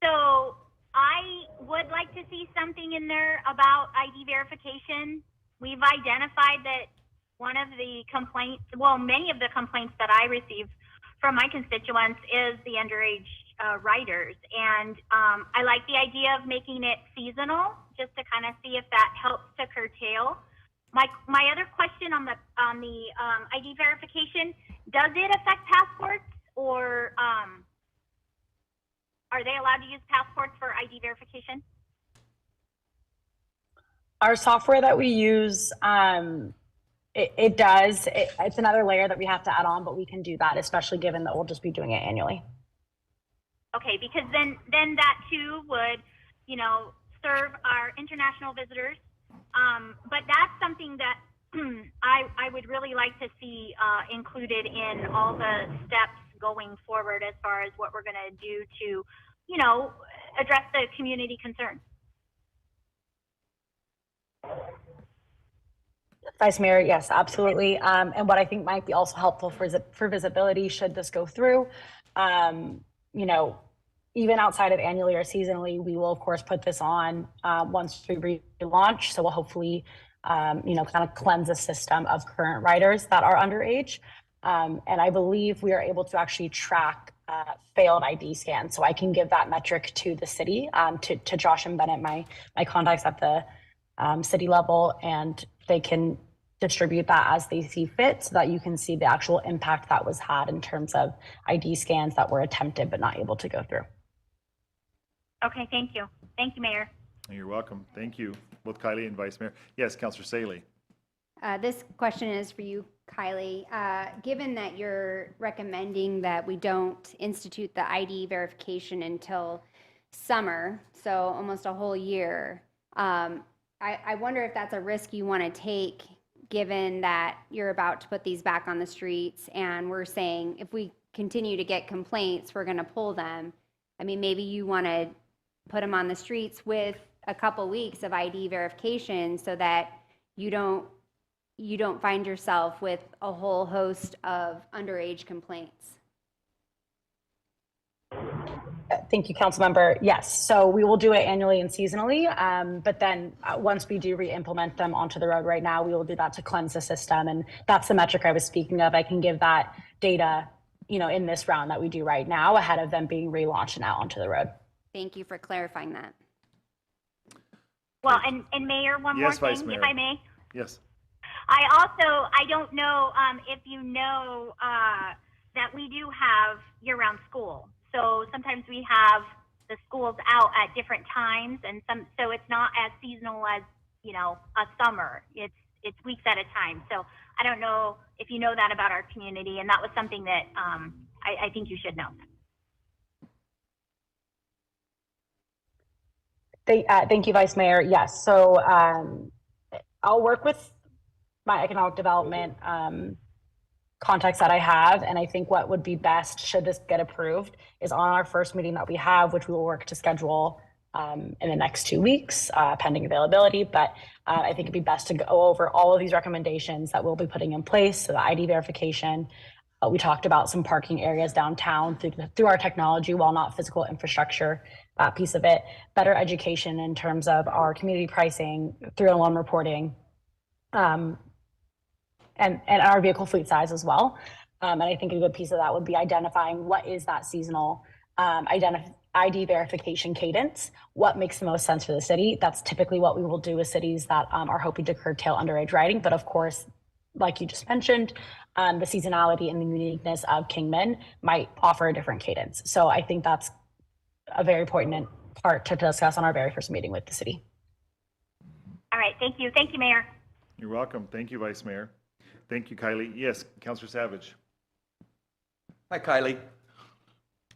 So I would like to see something in there about ID verification. We've identified that one of the complaints, well, many of the complaints that I receive from my constituents is the underage riders. And I like the idea of making it seasonal, just to kind of see if that helps to curtail. My other question on the ID verification, does it affect passports, or are they allowed to use passports for ID verification? Our software that we use, it does. It's another layer that we have to add on, but we can do that, especially given that we'll just be doing it annually. Okay, because then that too would, serve our international visitors. But that's something that I would really like to see included in all the steps going forward as far as what we're going to do to, address the community concerns. Vice Mayor, yes, absolutely. And what I think might be also helpful for visibility, should this go through, even outside of annually or seasonally, we will of course put this on once we relaunch. So we'll hopefully, kind of cleanse the system of current riders that are underage. And I believe we are able to actually track failed ID scans. So I can give that metric to the city, to Josh and Bennett, my contacts at the city level, and they can distribute that as they see fit so that you can see the actual impact that was had in terms of ID scans that were attempted but not able to go through. Okay, thank you. Thank you, Mayor. You're welcome. Thank you, both Kylie and Vice Mayor. Yes, Councilor Saley. This question is for you, Kylie. Given that you're recommending that we don't institute the ID verification until summer, so almost a whole year, I wonder if that's a risk you want to take, given that you're about to put these back on the streets and we're saying if we continue to get complaints, we're going to pull them. I mean, maybe you want to put them on the streets with a couple weeks of ID verification so that you don't find yourself with a whole host of underage complaints. Thank you, Councilmember. Yes, so we will do it annually and seasonally, but then once we do re-implement them onto the road right now, we will do that to cleanse the system. And that's the metric I was speaking of. I can give that data, in this round that we do right now ahead of them being relaunched and out onto the road. Thank you for clarifying that. Well, and Mayor, one Yes, more Vice thing, Mayor. if I may. Yes. I don't know if you know that we do have year-round school. So sometimes we have the schools out at different times, and so it's not as seasonal as a summer. It's weeks at a time. So I don't know if you know that about our community, and that was something that I think you should know. Thank you, Vice Mayor. Yes, so I'll work with my economic development contacts that I have, and I think what would be best, should this get approved, is on our first meeting that we have, which we will work to schedule in the next 2 weeks, pending availability. But I think it'd be best to go over all of these recommendations that we'll be putting in place. So the ID verification, we talked about some parking areas downtown through our technology, while not physical infrastructure, piece of it, better education in terms of our community pricing, 301 reporting, and our vehicle fleet size as well. And I think a good piece of that would be identifying what is that seasonal ID verification cadence, what makes the most sense for the city. That's typically what we will do with cities that are hoping to curtail underage riding. But of course, like you just mentioned, the seasonality and the uniqueness of Kingman might offer a different cadence. So I think that's a very important part to discuss on our very first meeting with the city. All right, thank you. Thank you, Mayor. You're welcome. Thank you, Vice Mayor. Thank you, Kylie. Yes, Councilor Savage. Hi, Kylie.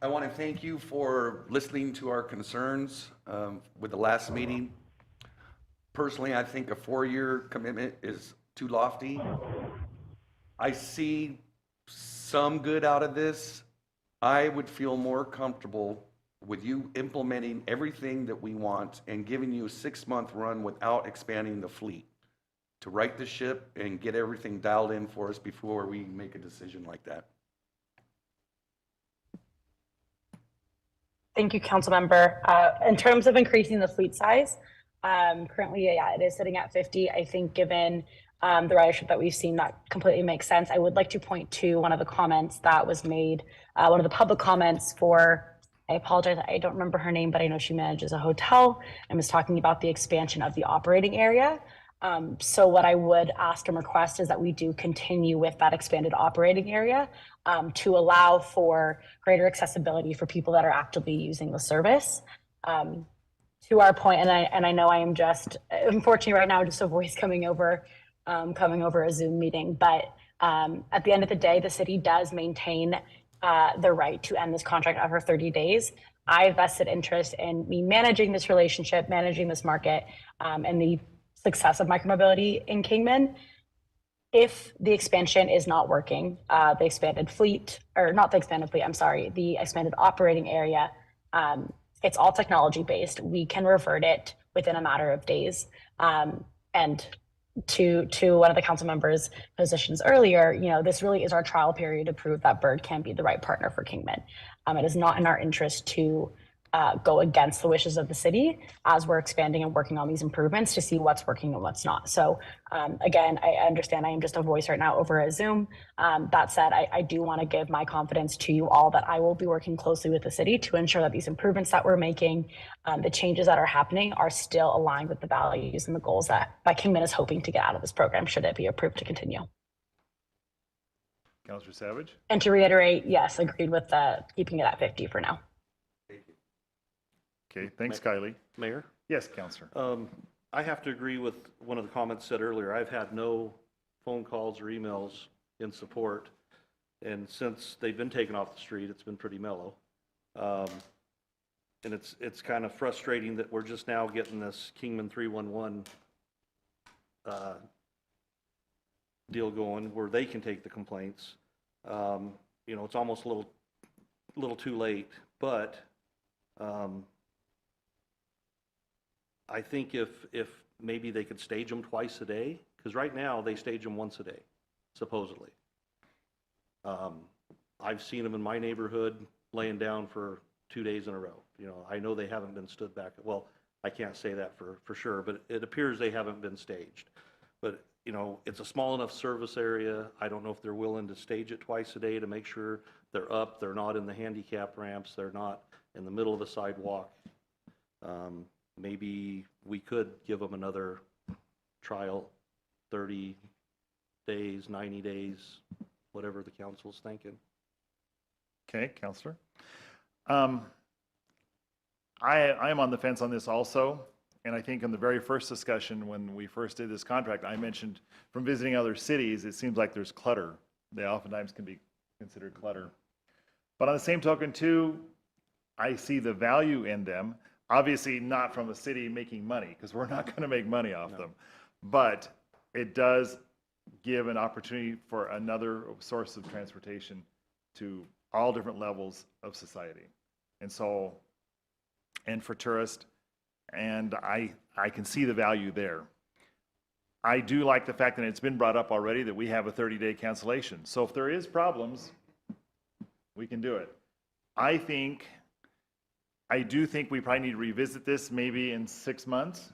I want to thank you for listening to our concerns with the last meeting. Personally, I think a 4-year commitment is too lofty. I see some good out of this. I would feel more comfortable with you implementing everything that we want and giving you a 6-month run without expanding the fleet to right the ship and get everything dialed in for us before we make a decision like that. Thank you, council member. In terms of increasing the fleet size, currently, yeah, it is sitting at 50. I think given the ridership that we've seen, that completely makes sense. I would like to point to one of the comments that was made, one of the public comments for, I apologize, I don't remember her name, but I know she manages a hotel and was talking about the expansion of the operating area. So what I would ask and request is that we do continue with that expanded operating area to allow for greater accessibility for people that are actively using the service. To our point, and I know I am just, unfortunately right now, just a voice coming over a Zoom meeting, but at the end of the day, the city does maintain the right to end this contract after 30 days. I have vested interest in me managing this relationship, managing this market, and the success of micromobility in Kingman. If the expansion is not working, the expanded fleet, or not the expanded fleet, I'm sorry, the expanded operating area, it's all technology based. We can revert it within a matter of days. And to one of the council members' positions earlier, you know, this really is our trial period to prove that Bird can be the right partner for Kingman. It is not in our interest to go against the wishes of the city as we're expanding and working on these improvements to see what's working and what's not. So again, I understand I am just a voice right now over a Zoom. That said, I do want to give my confidence to you all that I will be working closely with the city to ensure that these improvements that we're making, the changes that are happening are still aligned with the values and the goals that Kingman is hoping to get out of this program should it be approved to continue. Councilor Savage. And to reiterate, yes, agreed with keeping it at 50 for now. Okay, thanks, Kylie. Mayor? Yes, Councilor. I have to agree with one of the comments said earlier. I've had no phone calls or emails in support, and since they've been taken off the street, it's been pretty mellow. And it's kind of frustrating that we're just now getting this Kingman 311 deal going where they can take the complaints. You know, it's almost a little too late, but I think if maybe they could stage them twice a day, because right now they stage them once a day, supposedly. I've seen them in my neighborhood laying down for 2 days in a row. You know, I know they haven't been stood back. Well, I can't say that for sure, but it appears they haven't been staged. But, you know, it's a small enough service area. I don't know if they're willing to stage it twice a day to make sure they're up, they're not in the handicap ramps, they're not in the middle of the sidewalk. Maybe we could give them another trial, 30 days, 90 days, whatever the council's thinking. Okay, Councilor. I am on the fence on this also, and I think in the very first discussion when we first did this contract, I mentioned from visiting other cities, it seems like there's clutter. They oftentimes can be considered clutter. But on the same token too, I see the value in them. Obviously not from the city making money, because we're not going to make money off them. But it does give an opportunity for another source of transportation to all different levels of society. And so, and for tourists, and I can see the value there. I do like the fact that it's been brought up already that we have a 30-day cancellation. So if there is problems, we can do it. I do think we probably need to revisit this maybe in 6 months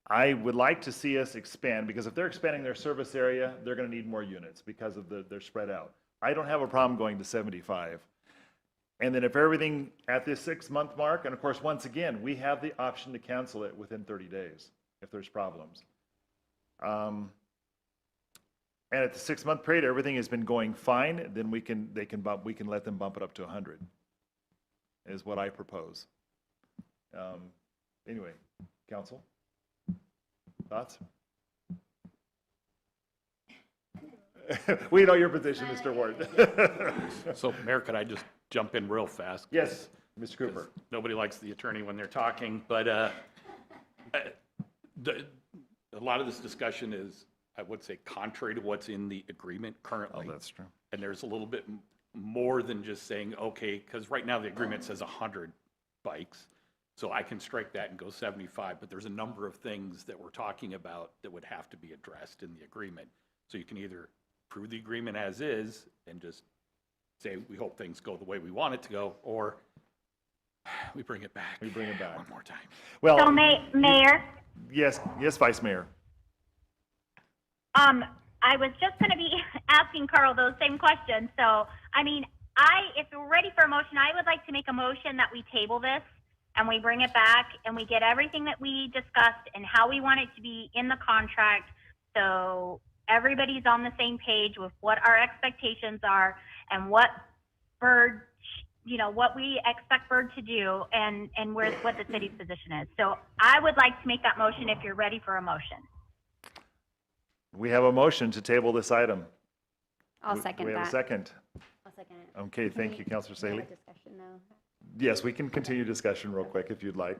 I would like to see us expand, because if they're expanding their service area, they're going to need more units because of they're spread out. I don't have a problem going to 75. And then if everything at this 6-month mark, and of course, once again, we have the option to cancel it within 30 days if there's problems. And at the 6-month period, everything has been going fine, then we can let them bump it up to 100, is what I propose. Anyway, council, thoughts? We know your position, Mr. Ward. So, Mayor, could I just jump in real fast? Yes, Mr. Cooper. Nobody likes the attorney when they're talking, but a lot of this discussion is, I would say, contrary to what's in the agreement currently. Oh, that's true. And there's a little bit more than just saying, okay, because right now the agreement says 100 bikes. So I can strike that and go 75, but there's a number of things that we're talking about that would have to be addressed in the agreement. So you can either approve the agreement as is and just say, we hope things go the way we want it to go, or we bring it back. We bring it back one more time. Well, So Mayor, yes, Vice Mayor. I was just going to be asking Carl those same questions. So, I mean, if we're ready for a motion, I would like to make a motion that we table this and we bring it back and we get everything that we discussed and how we want it to be in the contract. So everybody's on the same page with what our expectations are and what Bird, what we expect Bird to do and what the city's position is. So I would like to make that motion if you're ready for a motion. We have a motion to table this item. I'll second We have a that. second. I'll second it. Okay, thank you, Councilor Can we Saley. have a discussion now? Yes, we can continue discussion real quick if you'd like.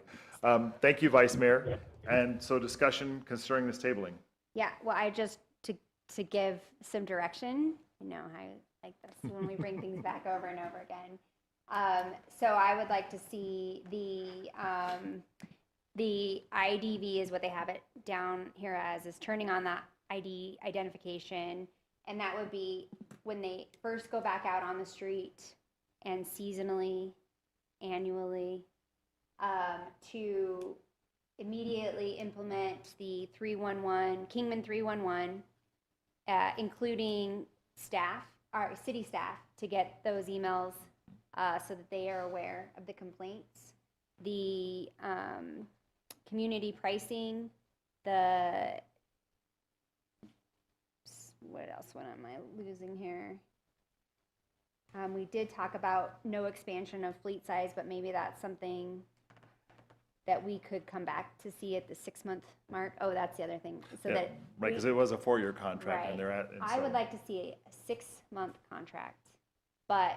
Thank you, Vice Mayor. And so discussion concerning this tabling. Yeah, well, I just, to give some direction, how I like this when we bring things back over and over again. So I would like to see the IDV is what they have it down here as, is turning on that ID identification. And that would be when they first go back out on the street and seasonally, annually, to immediately implement the 311, Kingman 311, including staff, our city staff, to get those emails so that they are aware of the complaints. The community pricing, what else? What am I losing here? We did talk about no expansion of fleet size, but maybe that's something that we could come back to see at the 6-month mark. Oh, that's the other thing. So Yeah, that right, because it was a 4-year contract right. and they're at. and I so- would like to see a 6-month contract, but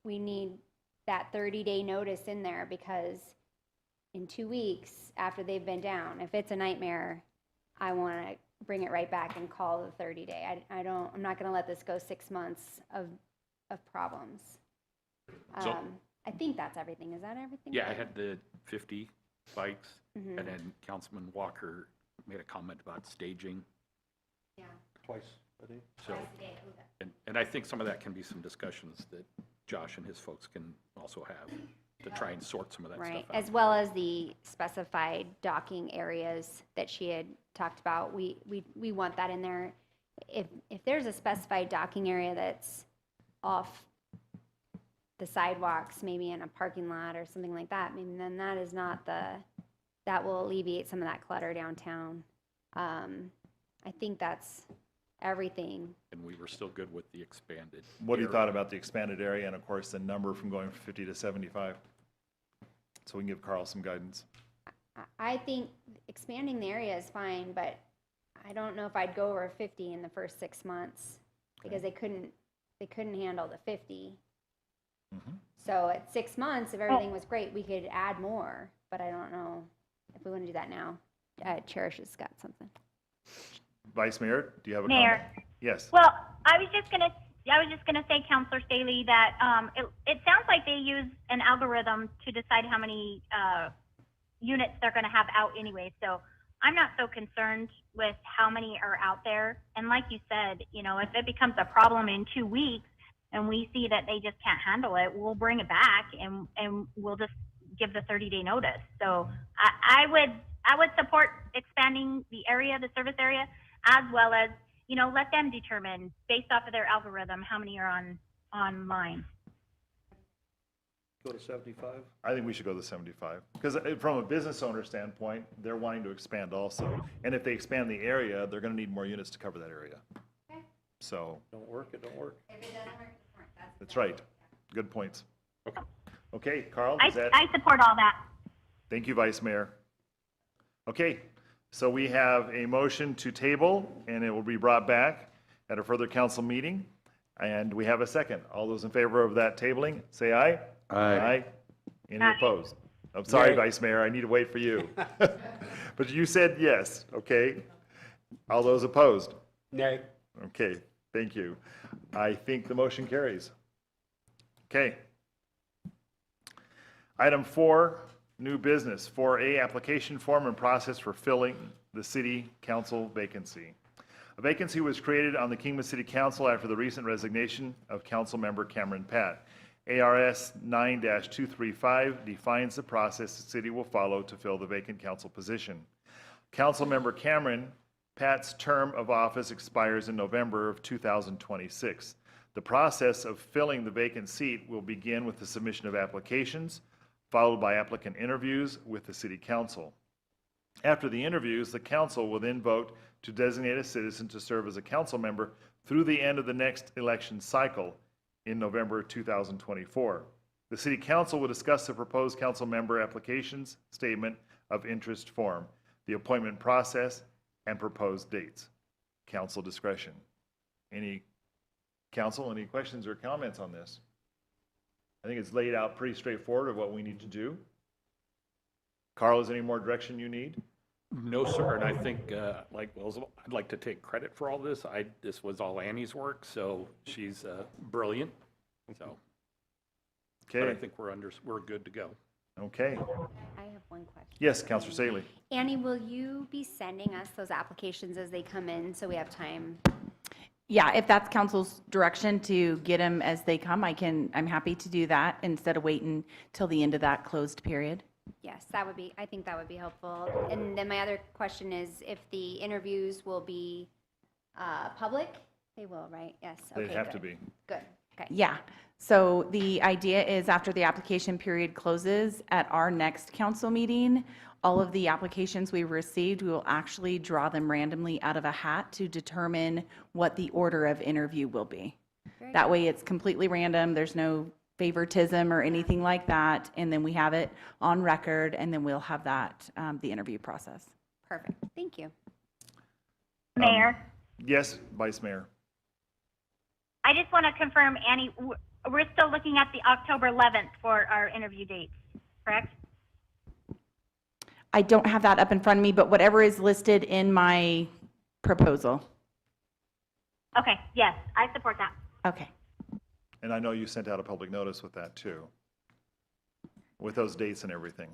we need that 30-day notice in there because in 2 weeks after they've been down, if it's a nightmare, I want to bring it right back and call the 30-day. I'm not going to let this go 6 months of problems. So- I think that's everything. Is that everything? Yeah, I had the 50 bikes, Mhm. and then Councilman Walker made a comment about staging. Yeah. Twice a day. So, and I think some of that can be some discussions that Josh and his folks can also have to try and sort some of that Right, stuff out. as well as the specified docking areas that she had talked about. We want that in there. If there's a specified docking area that's off the sidewalks, maybe in a parking lot or something like that, maybe then that is not that will alleviate some of that clutter downtown. I think that's everything. And we were still good with the expanded. What do you area. thought about the expanded area and of course the number from going from 50 to 75? So we can give Carl some guidance. I think expanding the area is fine, but I don't know if I'd go over 50 in the first 6 months because they couldn't handle the 50. Mhm. So at 6 months, if everything was great, we could add more, but I don't know if we want to do that now. Cherish has got something. Vice Mayor, do you have a Mayor. comment? Yes. Well, I was just gonna say, Councilor Staley, that it sounds like they use an algorithm to decide how many units they're gonna have out anyway. So I'm not so concerned with how many are out there. And like you said, if it becomes a problem in 2 weeks and we see that they just can't handle it, we'll bring it back and we'll just give the 30-day notice. So I would I would support expanding the area, the service area, as well as, you know, let them determine based off of their algorithm how many are online. Go to 75? I think we should go to 75, because from a business owner standpoint, they're wanting to expand also. And if they expand the area, they're gonna need more units to cover that area. So, Don't work, it don't work. that's right. Good points. Okay, Carl, I is that? support all that. Thank you, Vice Mayor. Okay, so we have a motion to table, and it will be brought back at a further council meeting. And we have a second. All those in favor of that tabling, say aye. Aye. Any Aye. opposed? I'm sorry, Nay. Vice Mayor, I need to wait for you. But you said yes, okay? All those opposed? Nay. Okay, thank you. I think the motion carries. Okay. Item 4, new business, 4A, application form and process for filling the city council vacancy. A vacancy was created on the Kingman City Council after the recent resignation of council member Cameron Pat. ARS 9-235 defines the process the city will follow to fill the vacant council position. Council member Cameron Pat's term of office expires in November of 2026. The process of filling the vacant seat will begin with the submission of applications, followed by applicant interviews with the city council. After the interviews, the council will then vote to designate a citizen to serve as a council member through the end of the next election cycle in November 2024. The city council will discuss the proposed council member applications, statement of interest form, the appointment process, and proposed dates. Council discretion. Any questions or comments on this? I think it's laid out pretty straightforward of what we need to do. Carl, is there any more direction you need? No, sir, and I think, I'd like to take credit for all this. This was all Annie's work, so she's brilliant, so. But I Okay, think we're good to go. okay. I have one question. Yes, Counselor Saley. Annie, will you be sending us those applications as they come in so we have time? Yeah, if that's council's direction to get them as they come, I'm happy to do that instead of waiting till the end of that closed period. Yes, I think that would be helpful. And then my other question is if the interviews will be public? They will, right? Yes. They'd Okay, have to good. be. Good, okay. Yeah, so the idea is after the application period closes at our next council meeting, all of the applications we received, we will actually draw them randomly out of a hat to determine what the order of interview will be. Very That way it's completely random, there's no favoritism or anything like that, and then we have it on record, and then we'll have that, the interview process. Perfect, thank you. Mayor, Yes, Vice Mayor. I just want to confirm, Annie, we're still looking at the October 11th for our interview dates, correct? I don't have that up in front of me, but whatever is listed in my proposal. Okay, yes, I support that. Okay. And I know you sent out a public notice with that too, with those dates and everything.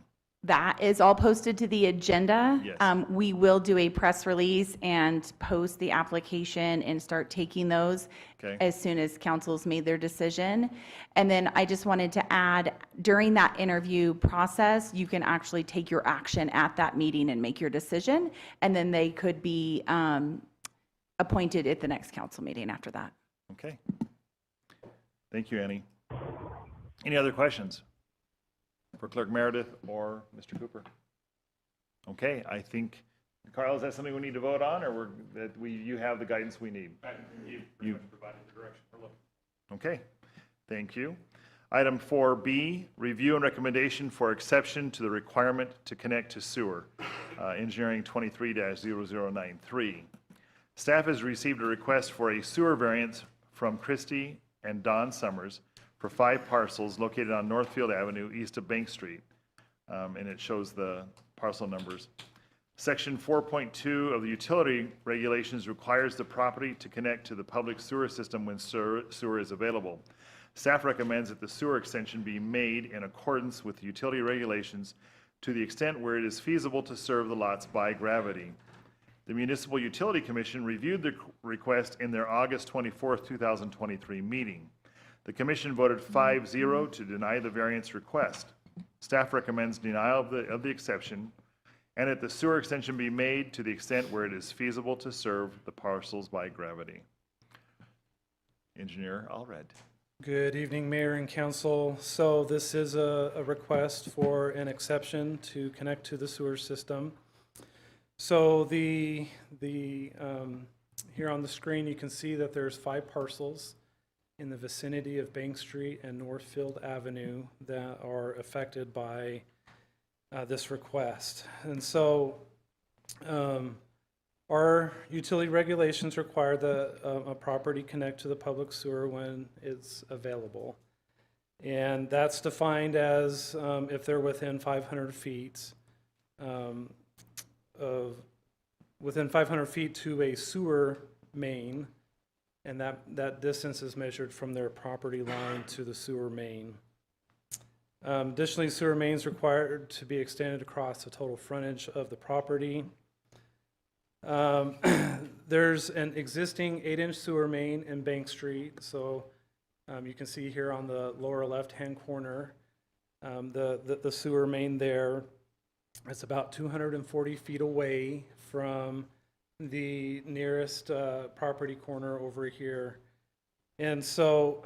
That is all posted to the agenda. Yes. We will do a press release and post the application and start taking those Okay. as soon as council's made their decision. And then I just wanted to add, during that interview process, you can actually take your action at that meeting and make your decision. And then they could be appointed at the next council meeting after that. Okay. Thank you, Annie. Any other questions for Clerk Meredith or Mr. Cooper? Okay, I think, Carl, is that something we need to vote on, or you have the guidance we need? You provided the direction we're looking. Okay, thank you. Item 4B, review and recommendation for exception to the requirement to connect to sewer, engineering 23-0093. Staff has received a request for a sewer variance from Christy and Don Summers for 5 parcels located on Northfield Avenue east of Bank Street, and it shows the parcel numbers. Section 4.2 of the utility regulations requires the property to connect to the public sewer system when sewer is available. Staff recommends that the sewer extension be made in accordance with the utility regulations to the extent where it is feasible to serve the lots by gravity. The Municipal Utility Commission reviewed the request in their August 24th, 2023 meeting. The commission voted 5-0 to deny the variance request. Staff recommends denial of the exception and that the sewer extension be made to the extent where it is feasible to serve the parcels by gravity. Engineer Allred. Good evening, Mayor and Council. So this is a request for an exception to connect to the sewer system. So here on the screen, you can see that there's 5 parcels in the vicinity of Bank Street and Northfield Avenue that are affected by this request. And so our utility regulations require that a property connect to the public sewer when it's available. And that's defined as if they're within 500 feet within 500 feet to a sewer main, and that distance is measured from their property line to the sewer main. Additionally, sewer mains required to be extended across the total frontage of the property. There's an existing 8-inch sewer main in Bank Street, so you can see here on the lower left-hand corner the sewer main there. It's about 240 feet away from the nearest property corner over here. And so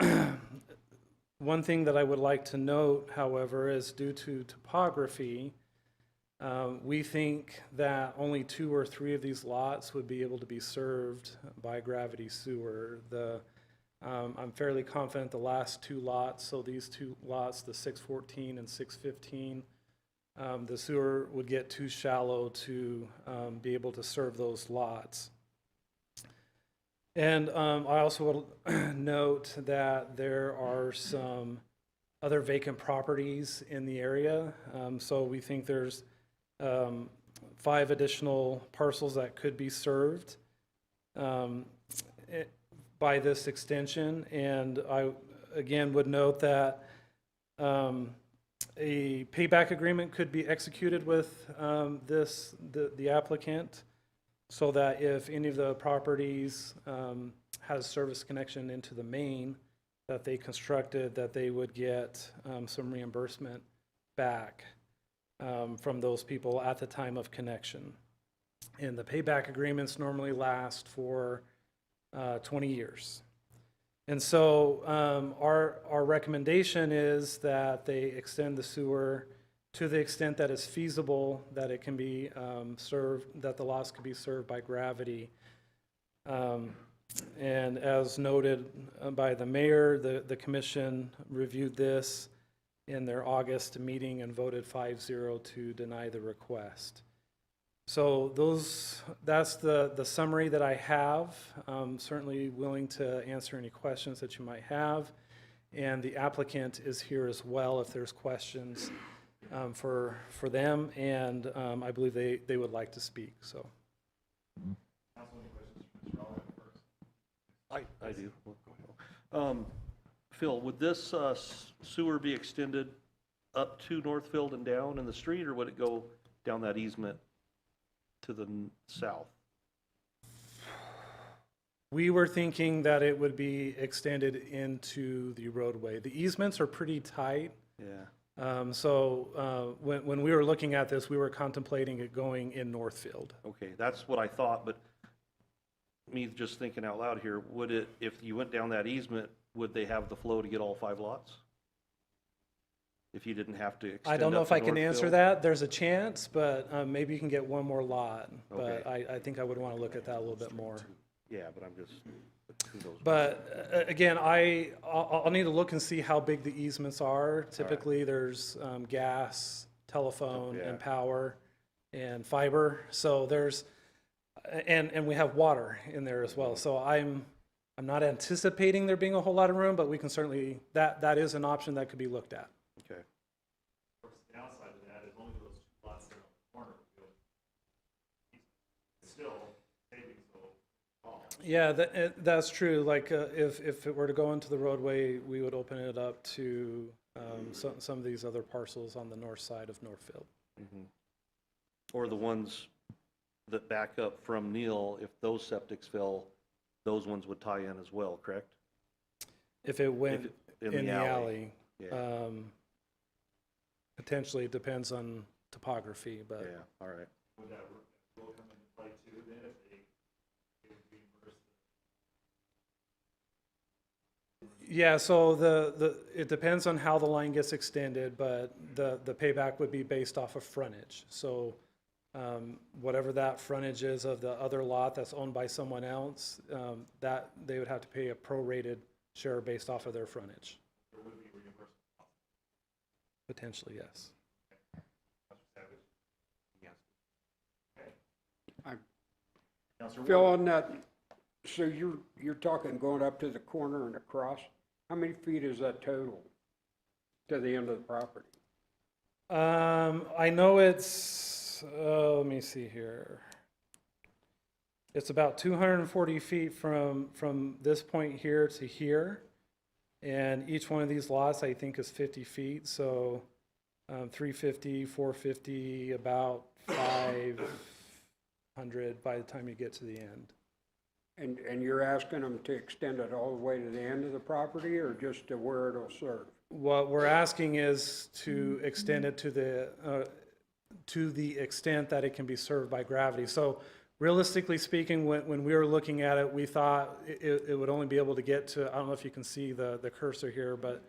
one thing that I would like to note, however, is due to topography, we think that only 2 or 3 of these lots would be able to be served by gravity sewer. I'm fairly confident the last 2 lots, so these 2 lots, the 614 and 615, the sewer would get too shallow to be able to serve those lots. And I also will note that there are some other vacant properties in the area. So we think there's 5 additional parcels that could be served by this extension. And I, again, would note that a payback agreement could be executed with the applicant, so that if any of the properties has service connection into the main that they constructed, that they would get some reimbursement back from those people at the time of connection. And the payback agreements normally last for 20 years. And so our recommendation is that they extend the sewer to the extent that is feasible, that it can be served, that the lots can be served by gravity. And as noted by the mayor, the commission reviewed this in their August meeting and voted 5-0 to deny the request. So that's the summary that I have. I'm certainly willing to answer any questions that you might have. And the applicant is here as well if there's questions for them, and I believe they would like to speak. So. I do. Phil, would this sewer be extended up to Northfield and down in the street, or would it go down that easement to the south? We were thinking that it would be extended into the roadway. The easements are pretty tight. Yeah. So when we were looking at this, we were contemplating it going in Northfield. Okay, that's what I thought, but me just thinking out loud here, would it, if you went down that easement, would they have the flow to get all 5 lots? If you didn't have to extend I don't know up if to I can answer Northfield? that. There's a chance, but maybe you can get one more lot. Okay. But I think I would want to look at that a little bit more. Yeah, but I'm just, who knows? But again, I'll need to look and see how big the easements are. Typically, there's gas, telephone, Yeah. and power, and fiber. So there's, and we have water in there as well. So I'm not anticipating there being a whole lot of room, but we can certainly, that is an option that could be looked at. Okay. Of course, the downside of that is only those 2 lots that are on the corner. It's still saving so small. Yeah, that's true. Like if it were to go into the roadway, we would open it up to some of these other parcels on the north side of Northfield. Mhm. Or the ones that back up from Neil, if those septics fill, those ones would tie in as well, correct? If it went in in the the alley. alley, potentially it depends on topography, but. Yeah, all right. Would that rule come into play too then if they reimburse? Yeah, so it depends on how the line gets extended, but the payback would be based off of frontage. So whatever that frontage is of the other lot that's owned by someone else, that they would have to pay a prorated share based off of their frontage. There would be reimbursement. Potentially, yes. Councilor Phil, Ward. on that, so you're talking going up to the corner and across? How many feet is that total to the end of the property? I know it's, let me see here. It's about 240 feet from this point here to here. And each one of these lots, I think, is 50 feet. So 350, 450, about 500 by the time you get to the end. And you're asking them to extend it all the way to the end of the property or just to where it'll serve? What we're asking is to extend it to the extent that it can be served by gravity. So realistically speaking, when we were looking at it, we thought it would only be able to get to, I don't know if you can see the cursor here, but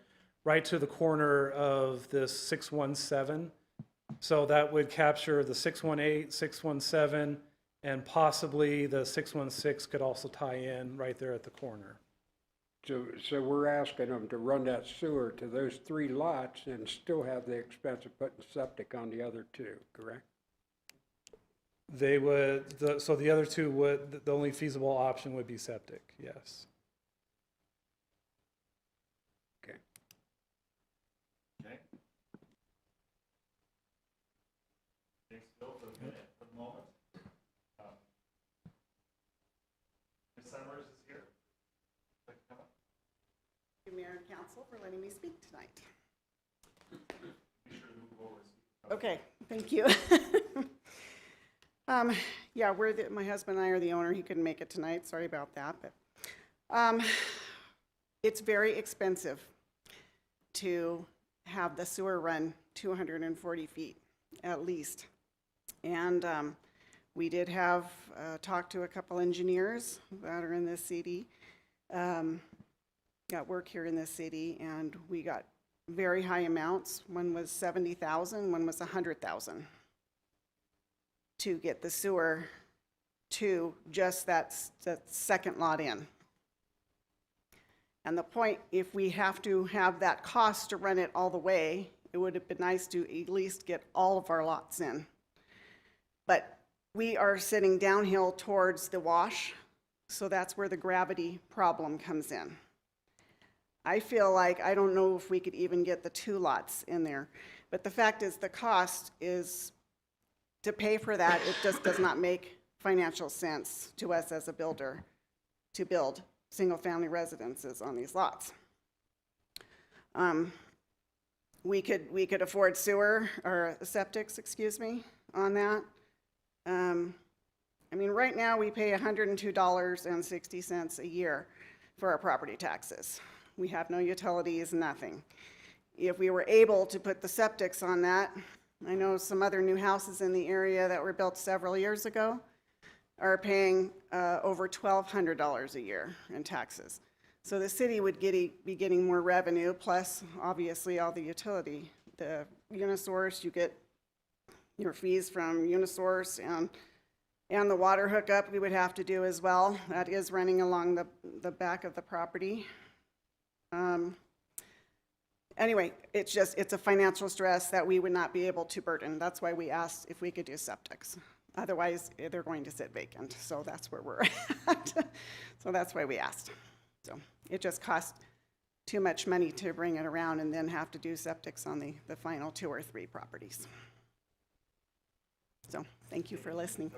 right to the corner of this 617. So that would capture the 618, 617, and possibly the 616 could also tie in right there at the corner. So we're asking them to run that sewer to those 3 lots and still have the expense of putting septic on the other 2, correct? They would, so the other 2 would, the only feasible option would be septic, yes. Okay. Okay. Thanks, Phil, for the minute, for the moment. Ms. Summers is here. Like to come up? Thank you, Mayor and Council, for letting me speak tonight. Be sure to move over. Okay, thank you. Yeah, my husband and I are the owner. He couldn't make it tonight. Sorry about that. But it's very expensive to have the sewer run 240 feet at least. And we did have talked to a couple engineers that are in this city, got work here in this city, and we got very high amounts. One was 70,000, one was 100,000 to get the sewer to just that second lot in. And the point, if we have to have that cost to run it all the way, it would have been nice to at least get all of our lots in. But we are sitting downhill towards the wash, so that's where the gravity problem comes in. I feel like, I don't know if we could even get the 2 lots in there, but the fact is the cost is, to pay for that, it just does not make financial sense to us as a builder to build single-family residences on these lots. We could afford sewer, or septics, excuse me, on that. I mean, right now we pay $102.60 a year for our property taxes. We have no utilities, nothing. If we were able to put the septics on that, I know some other new houses in the area that were built several years ago are paying over $1,200 a year in taxes. So the city would be getting more revenue, plus obviously all the utility. The Unisource, you get your fees from Unisource, and the water hookup we would have to do as well. That is running along the back of the property. Anyway, it's a financial stress that we would not be able to burden. That's why we asked if we could do septics. Otherwise, they're going to sit vacant. So that's where we're at. So that's why we asked. So it just costs too much money to bring it around and then have to do septics on the final 2 or 3 properties. So thank you for listening.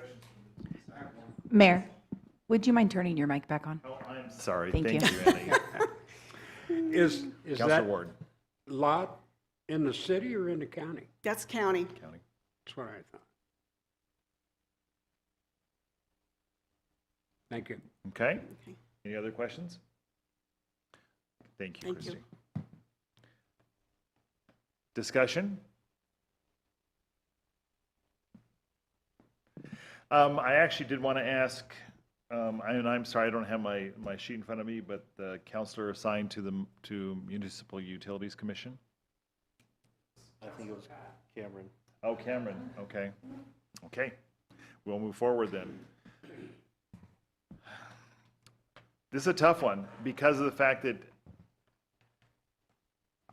Mayor, would you mind turning your mic back on? Oh, I'm sorry. Thank you. Annie. Is Councilor that Ward. lot in the city or in the county? That's county. County. That's what I thought. Thank you. Okay. Any other questions? Thank you, Thank you. Christie. Discussion? I actually did want to ask, and I'm sorry, I don't have my sheet in front of me, but the counselor assigned to Municipal Utilities Commission? I think it was Cameron. Oh, Cameron, okay. Okay, we'll move forward then. This is a tough one because of the fact that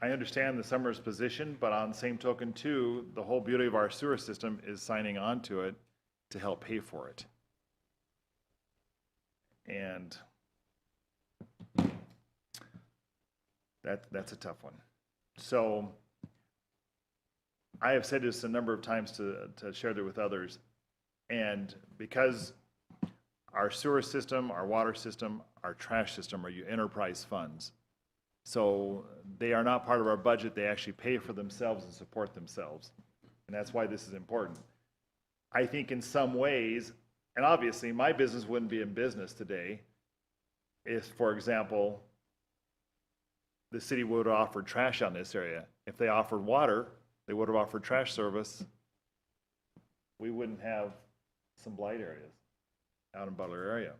I understand the Summers position, but on the same token too, the whole beauty of our sewer system is signing on to it to help pay for it. And that's a tough one. So I have said this a number of times to share it with others. And because our sewer system, our water system, our trash system are enterprise funds. So they are not part of our budget. They actually pay for themselves and support themselves. And that's why this is important. I think in some ways, and obviously my business wouldn't be in business today if, for example, the city would have offered trash on this area. If they offered water, they would have offered trash service. We wouldn't have some blight areas out in Butler area.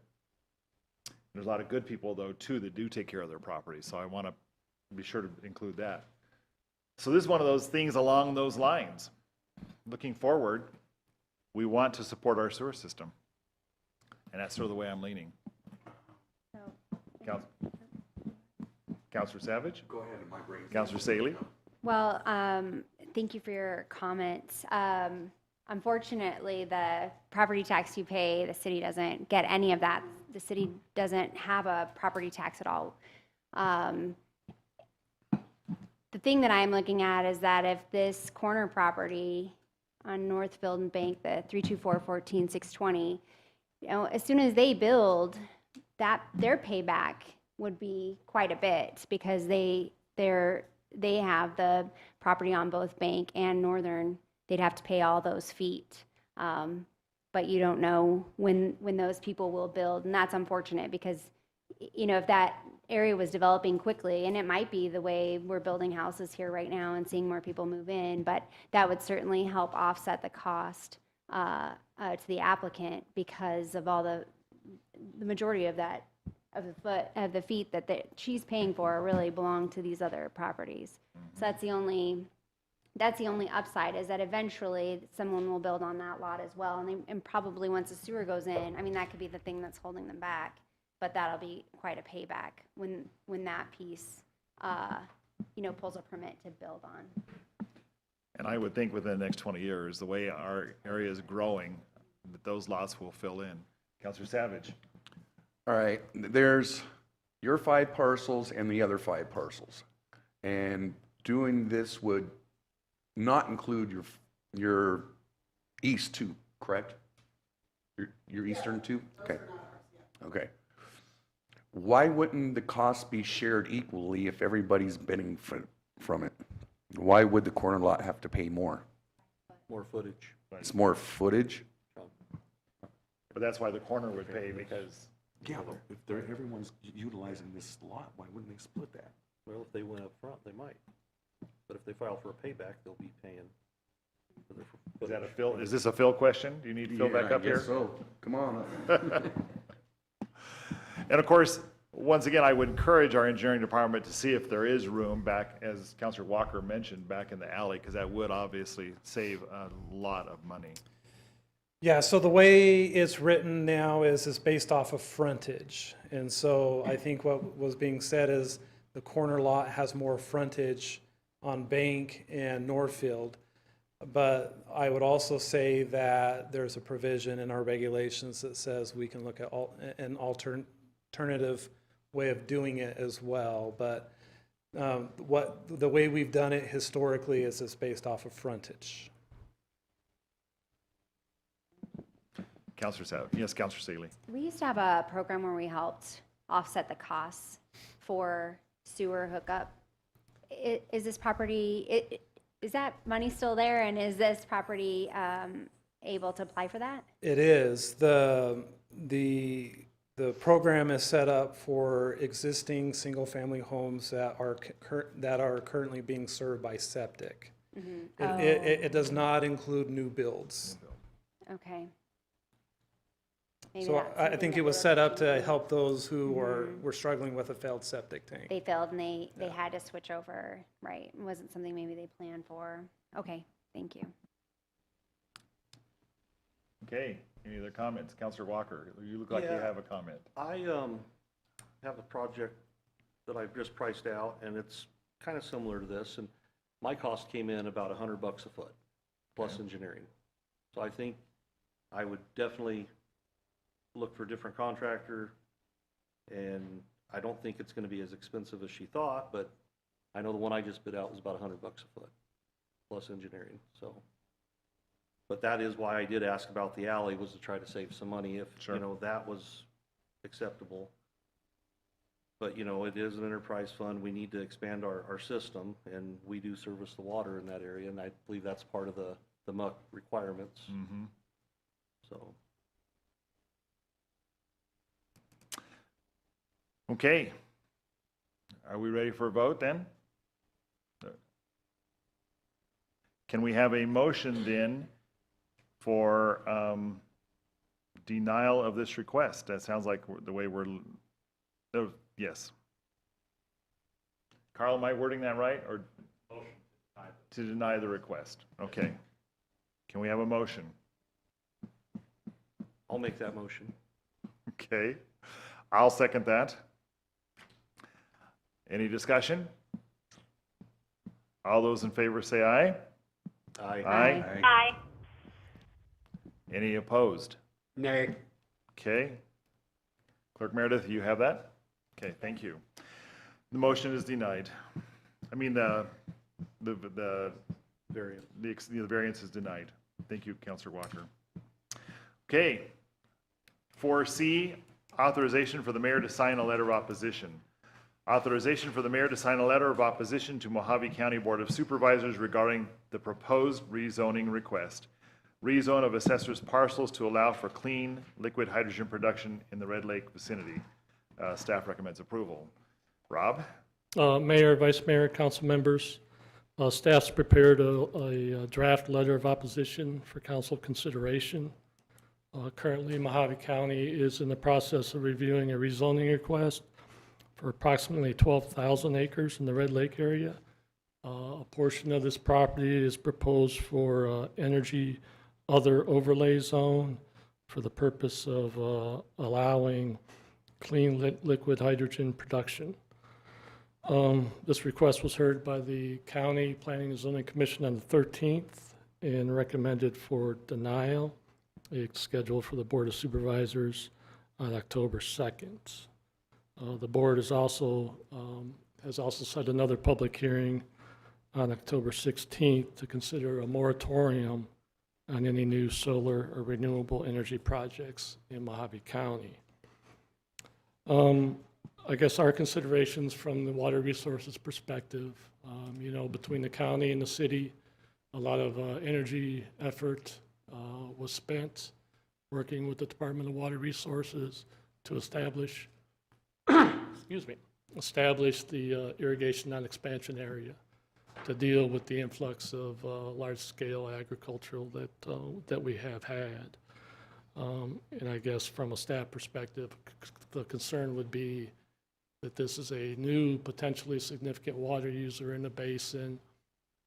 There's a lot of good people, though, too, that do take care of their property, so I want to be sure to include that. So this is one of those things along those lines. Looking forward, we want to support our sewer system, and that's sort of the way I'm leaning. Councilor Savage? Go ahead, my brain. Councilor Saley? Well, thank you for your comments. Unfortunately, the property tax you pay, the city doesn't get any of that. The city doesn't have a property tax at all. The thing that I'm looking at is that if this corner property on Northfield and Bank, the 324-14-620, you know, as soon as they build, that their payback would be quite a bit because they have the property on both Bank and Northern. They'd have to pay all those feet. But you don't know when those people will build, and that's unfortunate because, you know, if that area was developing quickly, and it might be the way we're building houses here right now and seeing more people move in, but that would certainly help offset the cost to the applicant because of all the majority of that of the feet that she's paying for really belong to these other properties. So that's the only upside, is that eventually someone will build on that lot as well. And probably once the sewer goes in, I mean, that could be the thing that's holding them back, but that'll be quite a payback when that piece, pulls a permit to build on. And I would think within the next 20 years, the way our area is growing, that those lots will fill in. Councilor Savage? All right, there's your 5 parcels and the other 5 parcels. And doing this would not include your east 2, correct? Your eastern 2? Okay. Okay. Why wouldn't the cost be shared equally if everybody's bidding from it? Why would the corner lot have to pay more? More footage. It's more footage? But that's why the corner would pay, because... Yeah, but if everyone's utilizing this lot, why wouldn't they split that? Well, if they went up front, they might. But if they file for a payback, they'll be paying for their Is that a Phil, is this a Phil question? Do you need to fill back up here? So, come on up. And of course, once again, I would encourage our engineering department to see if there is room back, as Councilor Walker mentioned, back in the alley, because that would obviously save a lot of money. Yeah, so the way it's written now is it's based off of frontage. And so I think what was being said is the corner lot has more frontage on Bank and Northfield. But I would also say that there's a provision in our regulations that says we can look at an alternative way of doing it as well. But the way we've done it historically is it's based off of frontage. Councilor Savage. Yes, Councilor Saley. We used to have a program where we helped offset the costs for sewer hookup. Is this property, is that money still there, and is this property able to apply for that? It is. The program is set up for existing single-family homes that are currently being served by septic. Mm-hmm. It does not include new builds. Okay. Maybe So that's I something think that it was we're set up to looking help those who were struggling with a failed septic tank. They failed and they had to switch over, right? It wasn't something maybe they planned for. Okay, thank you. Okay, any other comments? Counselor Walker, you look like you Yeah. have a comment. I have a project that I've just priced out, and it's kind of similar to this, and my cost came in about $100 a foot, plus engineering. So I think I would definitely look for a different contractor, and I don't think it's gonna be as expensive as she thought, but I know the one I just bid out was about $100 a foot, plus engineering, so. But that is why I did ask about the alley, was to try to save some money if, Sure. you know, that was acceptable. But, you know, it is an enterprise fund, we need to expand our system, and we do service the water in that area, and I believe that's part of the MUC requirements, Mm-hmm. so. Okay. Are we ready for a vote then? Can we have a motion then for denial of this request? That sounds like the way we're, oh, yes. Carl, am I wording that right, or? To deny the request, okay. Can we have a motion? I'll make that motion. Okay, I'll second that. Any discussion? All those in favor say aye. Aye. Aye. Aye. Any opposed? Nay. Okay. Clerk Meredith, you have that? Okay, thank you. The motion is denied. I mean, the Variant. the variance is denied. Thank you, Counselor Walker. Okay. 4C, authorization for the mayor to sign a letter of opposition. Authorization for the mayor to sign a letter of opposition to Mojave County Board of Supervisors regarding the proposed rezoning request. Rezone of assessors parcels to allow for clean liquid hydrogen production in the Red Lake vicinity. Staff recommends approval. Rob? Mayor, Vice Mayor, council members, staff's prepared a draft letter of opposition for council consideration. Currently, Mojave County is in the process of reviewing a rezoning request for approximately 12,000 acres in the Red Lake area. A portion of this property is proposed for energy other overlay zone for the purpose of allowing clean liquid hydrogen production. This request was heard by the County Planning and Zoning Commission on the 13th and recommended for denial. It's scheduled for the Board of Supervisors on October 2nd. The board is also has also set another public hearing on October 16th to consider a moratorium on any new solar or renewable energy projects in Mojave County. I guess our considerations from the water resources perspective, you know, between the county and the city, a lot of energy effort was spent working with the Department of Water Resources to establish, excuse me, establish the irrigation non-expansion area to deal with the influx of large-scale agricultural that we have had. And I guess from a staff perspective, the concern would be that this is a new, potentially significant water user in the basin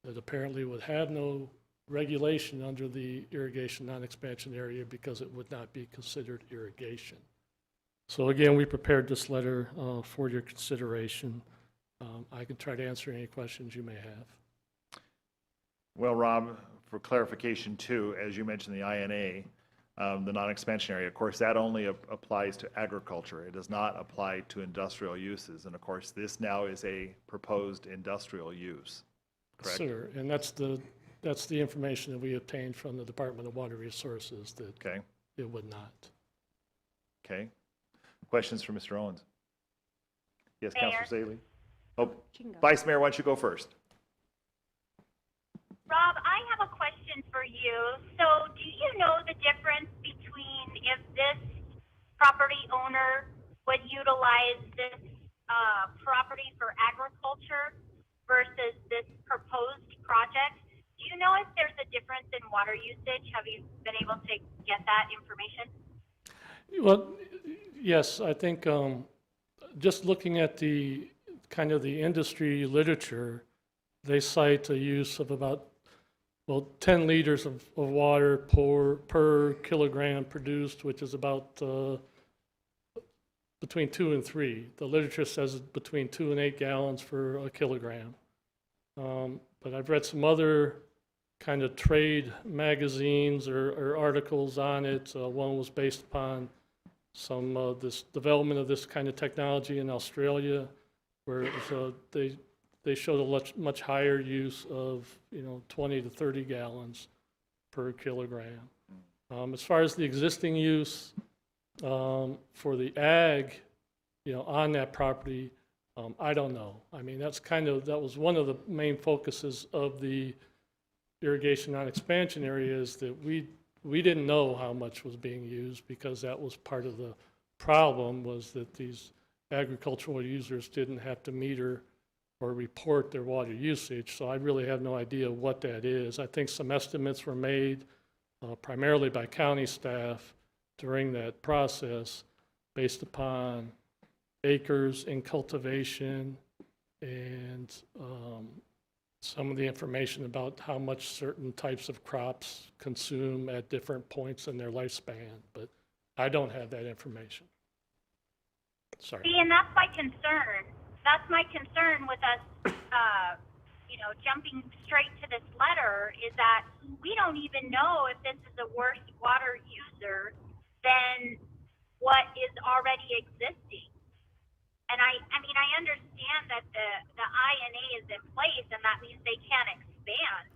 that apparently would have no regulation under the irrigation non-expansion area because it would not be considered irrigation. So again, we prepared this letter for your consideration. I can try to answer any questions you may have. Well, Rob, for clarification too, as you mentioned the INA, the non-expansion area, of course, that only applies to agriculture. It does not apply to industrial uses. And of course, this now is a proposed industrial use, correct? Sure, and that's the information that we obtained from the Department of Water Resources that Okay. it would not. Okay. Questions for Mr. Owens? Yes, Mayor. Councilor Saley? Oh, She can go. Vice Mayor, why don't you go first? Rob, I have a question for you. So do you know the difference between if this property owner would utilize this property for agriculture versus this proposed project? Do you know if there's a difference in water usage? Have you been able to get that information? Well, yes, I think just looking at the kind of the industry literature, they cite a use of about, 10 liters of water per kilogram produced, which is about between 2 and 3. The literature says it's between 2 and 8 gallons for a kilogram. But I've read some other kind of trade magazines or articles on it. One was based upon some this development of this kind of technology in Australia, where it was, they showed a much higher use of 20 to 30 gallons per kilogram. As far as the existing use for the ag, on that property, I don't know. I mean, that was one of the main focuses of the irrigation non-expansion areas, that we didn't know how much was being used, because that was part of the problem, was that these agricultural users didn't have to meter or report their water usage. So I really have no idea what that is. I think some estimates were made primarily by county staff during that process based upon acres in cultivation and some of the information about how much certain types of crops consume at different points in their lifespan, but I don't have that information. Sorry. See, and that's my concern. That's my concern with us, jumping straight to this letter, is that we don't even know if this is a worse water user than what is already existing. And I mean, I understand that the INA is in place, and that means they can't expand.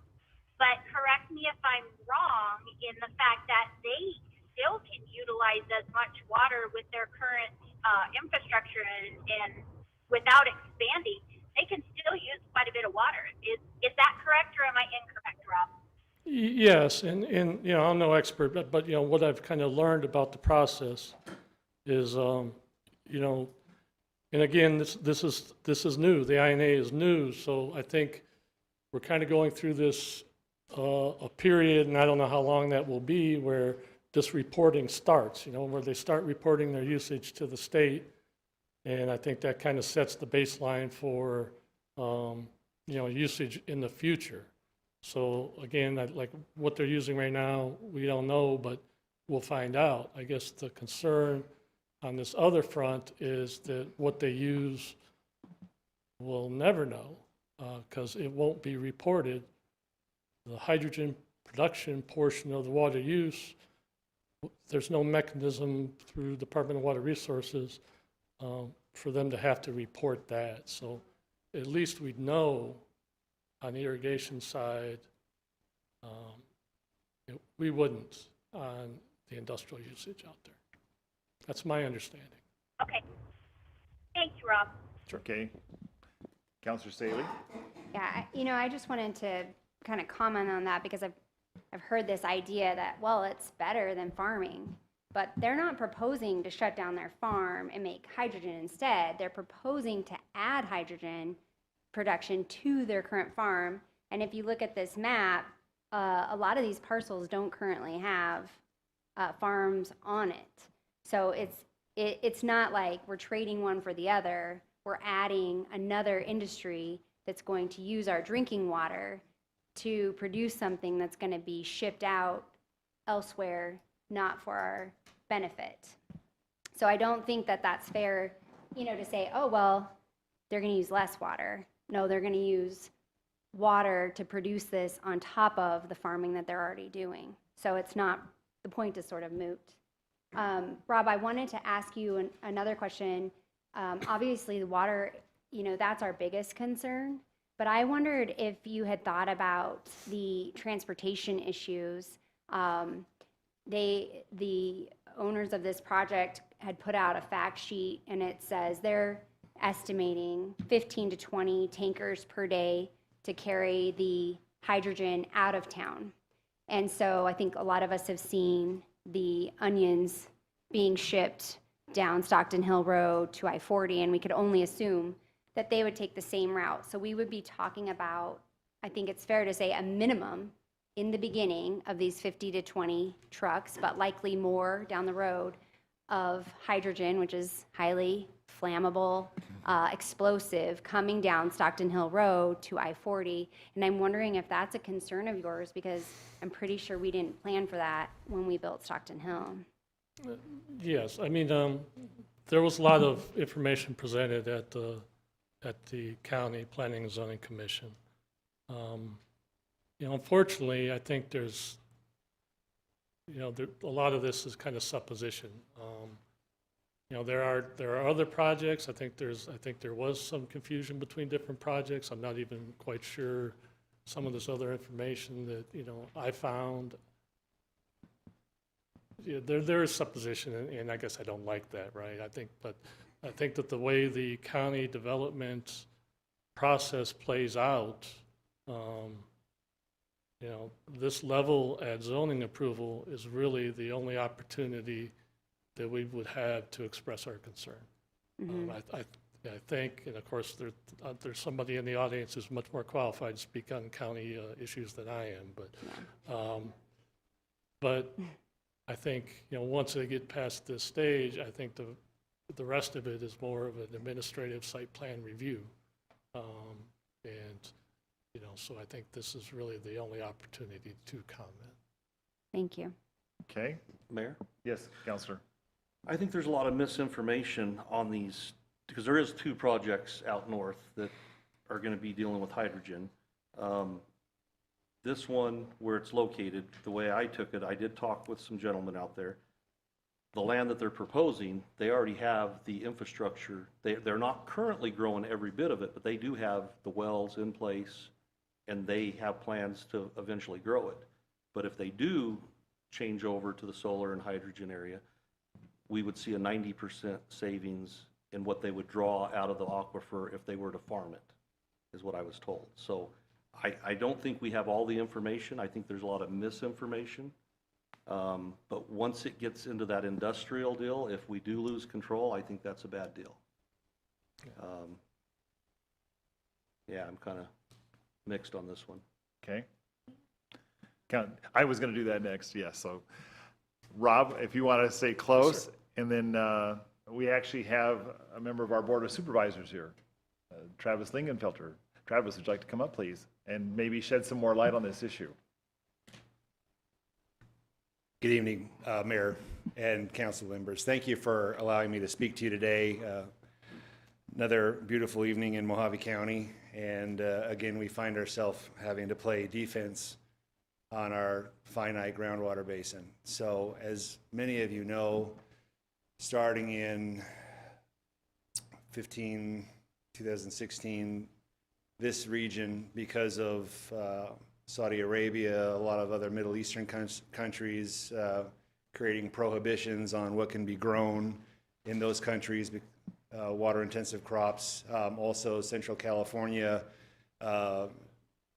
But correct me if I'm wrong in the fact that they still can utilize as much water with their current infrastructure and without expanding. They can still use quite a bit of water. Is that correct, or am I incorrect, Rob? Yes, and I'm no expert, but what I've kind of learned about the process is, and again, this is new. The INA is new, so I think we're kind of going through this a period, and I don't know how long that will be, where this reporting starts. Where they start reporting their usage to the state, and I think that kind of sets the baseline for usage in the future. So again, like what they're using right now, we don't know, but we'll find out. I guess the concern on this other front is that what they use, we'll never know, because it won't be reported. The hydrogen production portion of the water use, there's no mechanism through Department of Water Resources for them to have to report that. So at least we'd know on the irrigation side, we wouldn't on the industrial usage out there. That's my understanding. Okay. Thank you, Rob. Okay. Councilor Saley? Yeah, I just wanted to kind of comment on that, because I've heard this idea that, well, it's better than farming, but they're not proposing to shut down their farm and make hydrogen instead. They're proposing to add hydrogen production to their current farm. And if you look at this map, a lot of these parcels don't currently have farms on it. So it's not like we're trading one for the other. We're adding another industry that's going to use our drinking water to produce something that's going to be shipped out elsewhere, not for our benefit. So I don't think that that's fair, to say, oh, well, they're going to use less water. No, they're going to use water to produce this on top of the farming that they're already doing. So it's not, the point is sort of moot. Rob, I wanted to ask you another question. Obviously, the water, that's our biggest concern. But I wondered if you had thought about the transportation issues. The owners of this project had put out a fact sheet, and it says they're estimating 15 to 20 tankers per day to carry the hydrogen out of town. And so I think a lot of us have seen the onions being shipped down Stockton Hill Road to I-40, and we could only assume that they would take the same route. So we would be talking about, I think it's fair to say, a minimum in the beginning of these 50 to 20 trucks, but likely more down the road, of hydrogen, which is highly flammable, explosive, coming down Stockton Hill Road to I-40. And I'm wondering if that's a concern of yours, because I'm pretty sure we didn't plan for that when we built Stockton Hill. Yes, I mean, there was a lot of information presented at the County Planning and Zoning Commission. You know, unfortunately, I think there's, you know, a lot of this is kind of supposition. You know, there are other projects. I think there was some confusion between different projects. I'm not even quite sure some of this other information that, you know, I found. Yeah, there is supposition, and I guess I don't like that, right? I think that the way the county development process plays out, you know, this level at zoning approval is really the only opportunity that we would have to express our concern. I think, and of course, there's somebody in the audience who's much more qualified to speak on county issues than I am, but I think, you know, once they get past this stage, I think the rest of it is more of an administrative site plan review. And, you know, so I think this is really the only opportunity to comment. Thank you. Okay. Mayor? Yes, Counselor. I think there's a lot of misinformation on these, because there is 2 projects out north that are going to be dealing with hydrogen. This one, where it's located, the way I took it, I did talk with some gentlemen out there. The land that they're proposing, they already have the infrastructure. They're not currently growing every bit of it, but they do have the wells in place, and they have plans to eventually grow it. But if they do change over to the solar and hydrogen area, we would see a 90% savings in what they would draw out of the aquifer if they were to farm it, is what I was told. So I don't think we have all the information. I think there's a lot of misinformation. But once it gets into that industrial deal, if we do lose control, I think that's a bad deal. Yeah, I'm kind of mixed on this one. Okay. I was going to do that next, yes. So, Rob, if you want to stay close, and then we actually have a member of our Board of Supervisors here, Travis Lingenfelter. Travis, would you like to come up, please, and maybe shed some more light on this issue? Good evening, Mayor and council members. Thank you for allowing me to speak to you today. Another beautiful evening in Mojave County, and again, we find ourselves having to play defense on our finite groundwater basin. So as many of you know, starting in 2016, this region, because of Saudi Arabia, a lot of other Middle Eastern countries creating prohibitions on what can be grown in those countries, water-intensive crops. Also, Central California,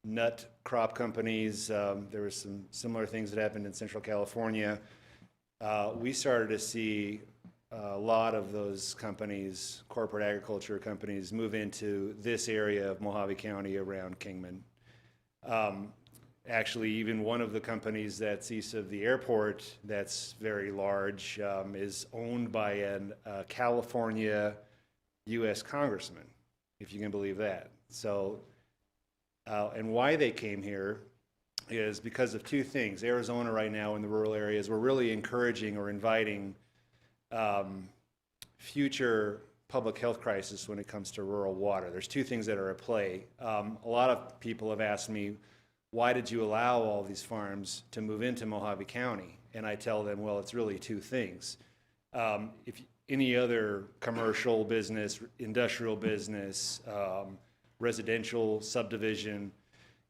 nut crop companies. There were some similar things that happened in Central California. We started to see a lot of those companies, corporate agriculture companies, move into this area of Mojave County around Kingman. Actually, even one of the companies that's east of the airport that's very large is owned by a California U.S. congressman, if you can believe that. So, and why they came here is because of 2 things. Arizona right now in the rural areas, we're really encouraging or inviting future public health crisis when it comes to rural water. There's 2 things that are at play. A lot of people have asked me, why did you allow all these farms to move into Mojave County? And I tell them, well, it's really 2 things. If any other commercial business, industrial business, residential subdivision,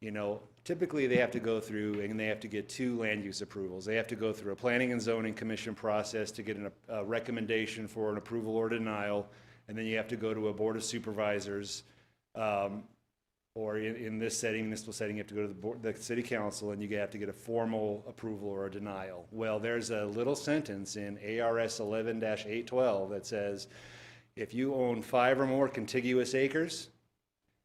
you know, typically they have to go through and they have to get 2 land use approvals. They have to go through a planning and zoning commission process to get a recommendation for an approval or denial, and then you have to go to a board of supervisors, or in this setting, municipal setting, you have to go to the city council, and you have to get a formal approval or a denial. Well, there's a little sentence in ARS 11-812 that says, if you own 5 or more contiguous acres,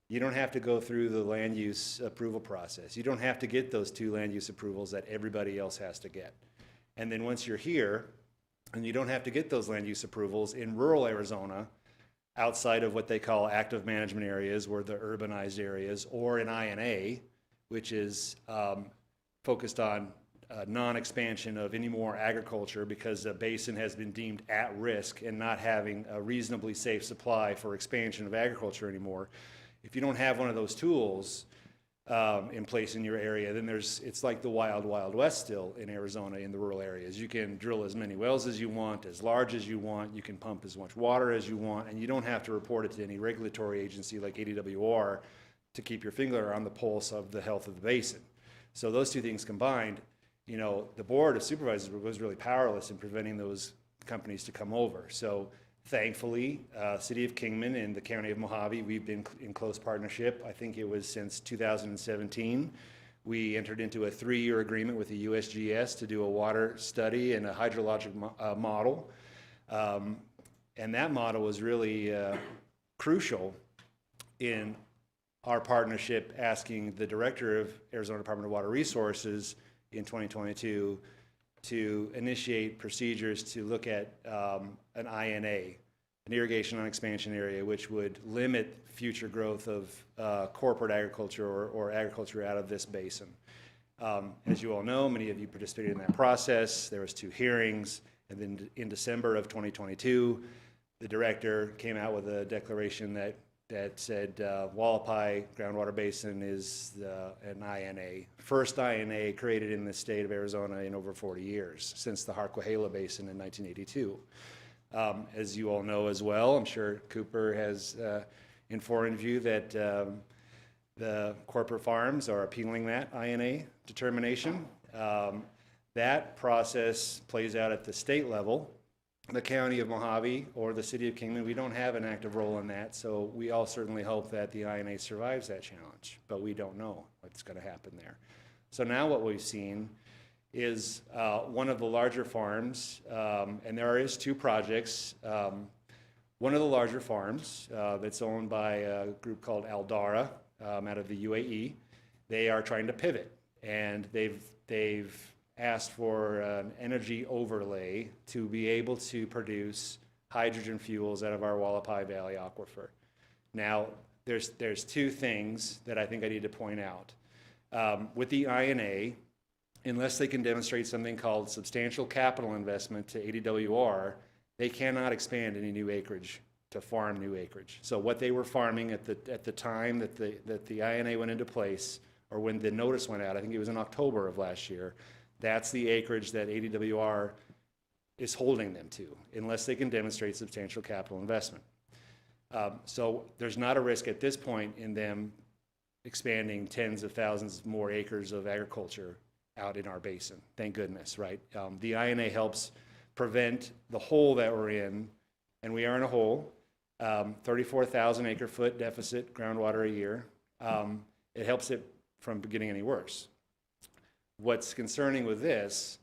you don't have to go through the land use approval process. You don't have to get those 2 land use approvals that everybody else has to get. And then once you're here, And you don't have to get those land use approvals in rural Arizona outside of what they call active management areas, or the urbanized areas, or in INA, which is focused on non-expansion of any more agriculture because the basin has been deemed at risk and not having a reasonably safe supply for expansion of agriculture anymore. If you don't have one of those tools in place in your area, then it's like the wild, wild west still in Arizona in the rural areas. You can drill as many wells as you want, as large as you want, you can pump as much water as you want, and you don't have to report it to any regulatory agency like ADWR to keep your finger on the pulse of the health of the basin. So those two things combined, you know, the Board of Supervisors was really powerless in preventing those companies to come over. So thankfully, City of Kingman and the County of Mojave, we've been in close partnership. I think it was since 2017. We entered into a 3-year agreement with the USGS to do a water study and a hydrologic model. And that model was really crucial in our partnership, asking the Director of Arizona Department of Water Resources in 2022 to initiate procedures to look at an INA, an irrigation on expansion area, which would limit future growth of corporate agriculture or agriculture out of this basin. As you all know, many of you participated in that process. There was 2 hearings, and then in December of 2022, the director came out with a declaration that said Hualapai Groundwater Basin is an INA, first INA created in the state of Arizona in over 40 years, since the Harquahala Basin in 1982. As you all know as well, I'm sure Cooper has informed you that the corporate farms are appealing that INA determination. That process plays out at the state level. The County of Mojave or the City of Kingman, we don't have an active role in that, so we all certainly hope that the INA survives that challenge, but we don't know what's going to happen there. So now what we've seen is one of the larger farms, and there is 2 projects. One of the larger farms that's owned by a group called Aldara out of the UAE, they are trying to pivot, and they've asked for an energy overlay to be able to produce hydrogen fuels out of our Hualapai Valley aquifer. Now, there's 2 things that I think I need to point out. With the INA, unless they can demonstrate something called substantial capital investment to ADWR, they cannot expand any new acreage to farm new acreage. So what they were farming at the time that the INA went into place, or when the notice went out, I think it was in October of last year, that's the acreage that ADWR is holding them to, unless they can demonstrate substantial capital investment. So there's not a risk at this point in them expanding tens of thousands more acres of agriculture out in our basin. Thank goodness, right? The INA helps prevent the hole that we're in, and we are in a hole, 34,000 acre foot deficit groundwater a year. It helps it from getting any worse. What's concerning with this,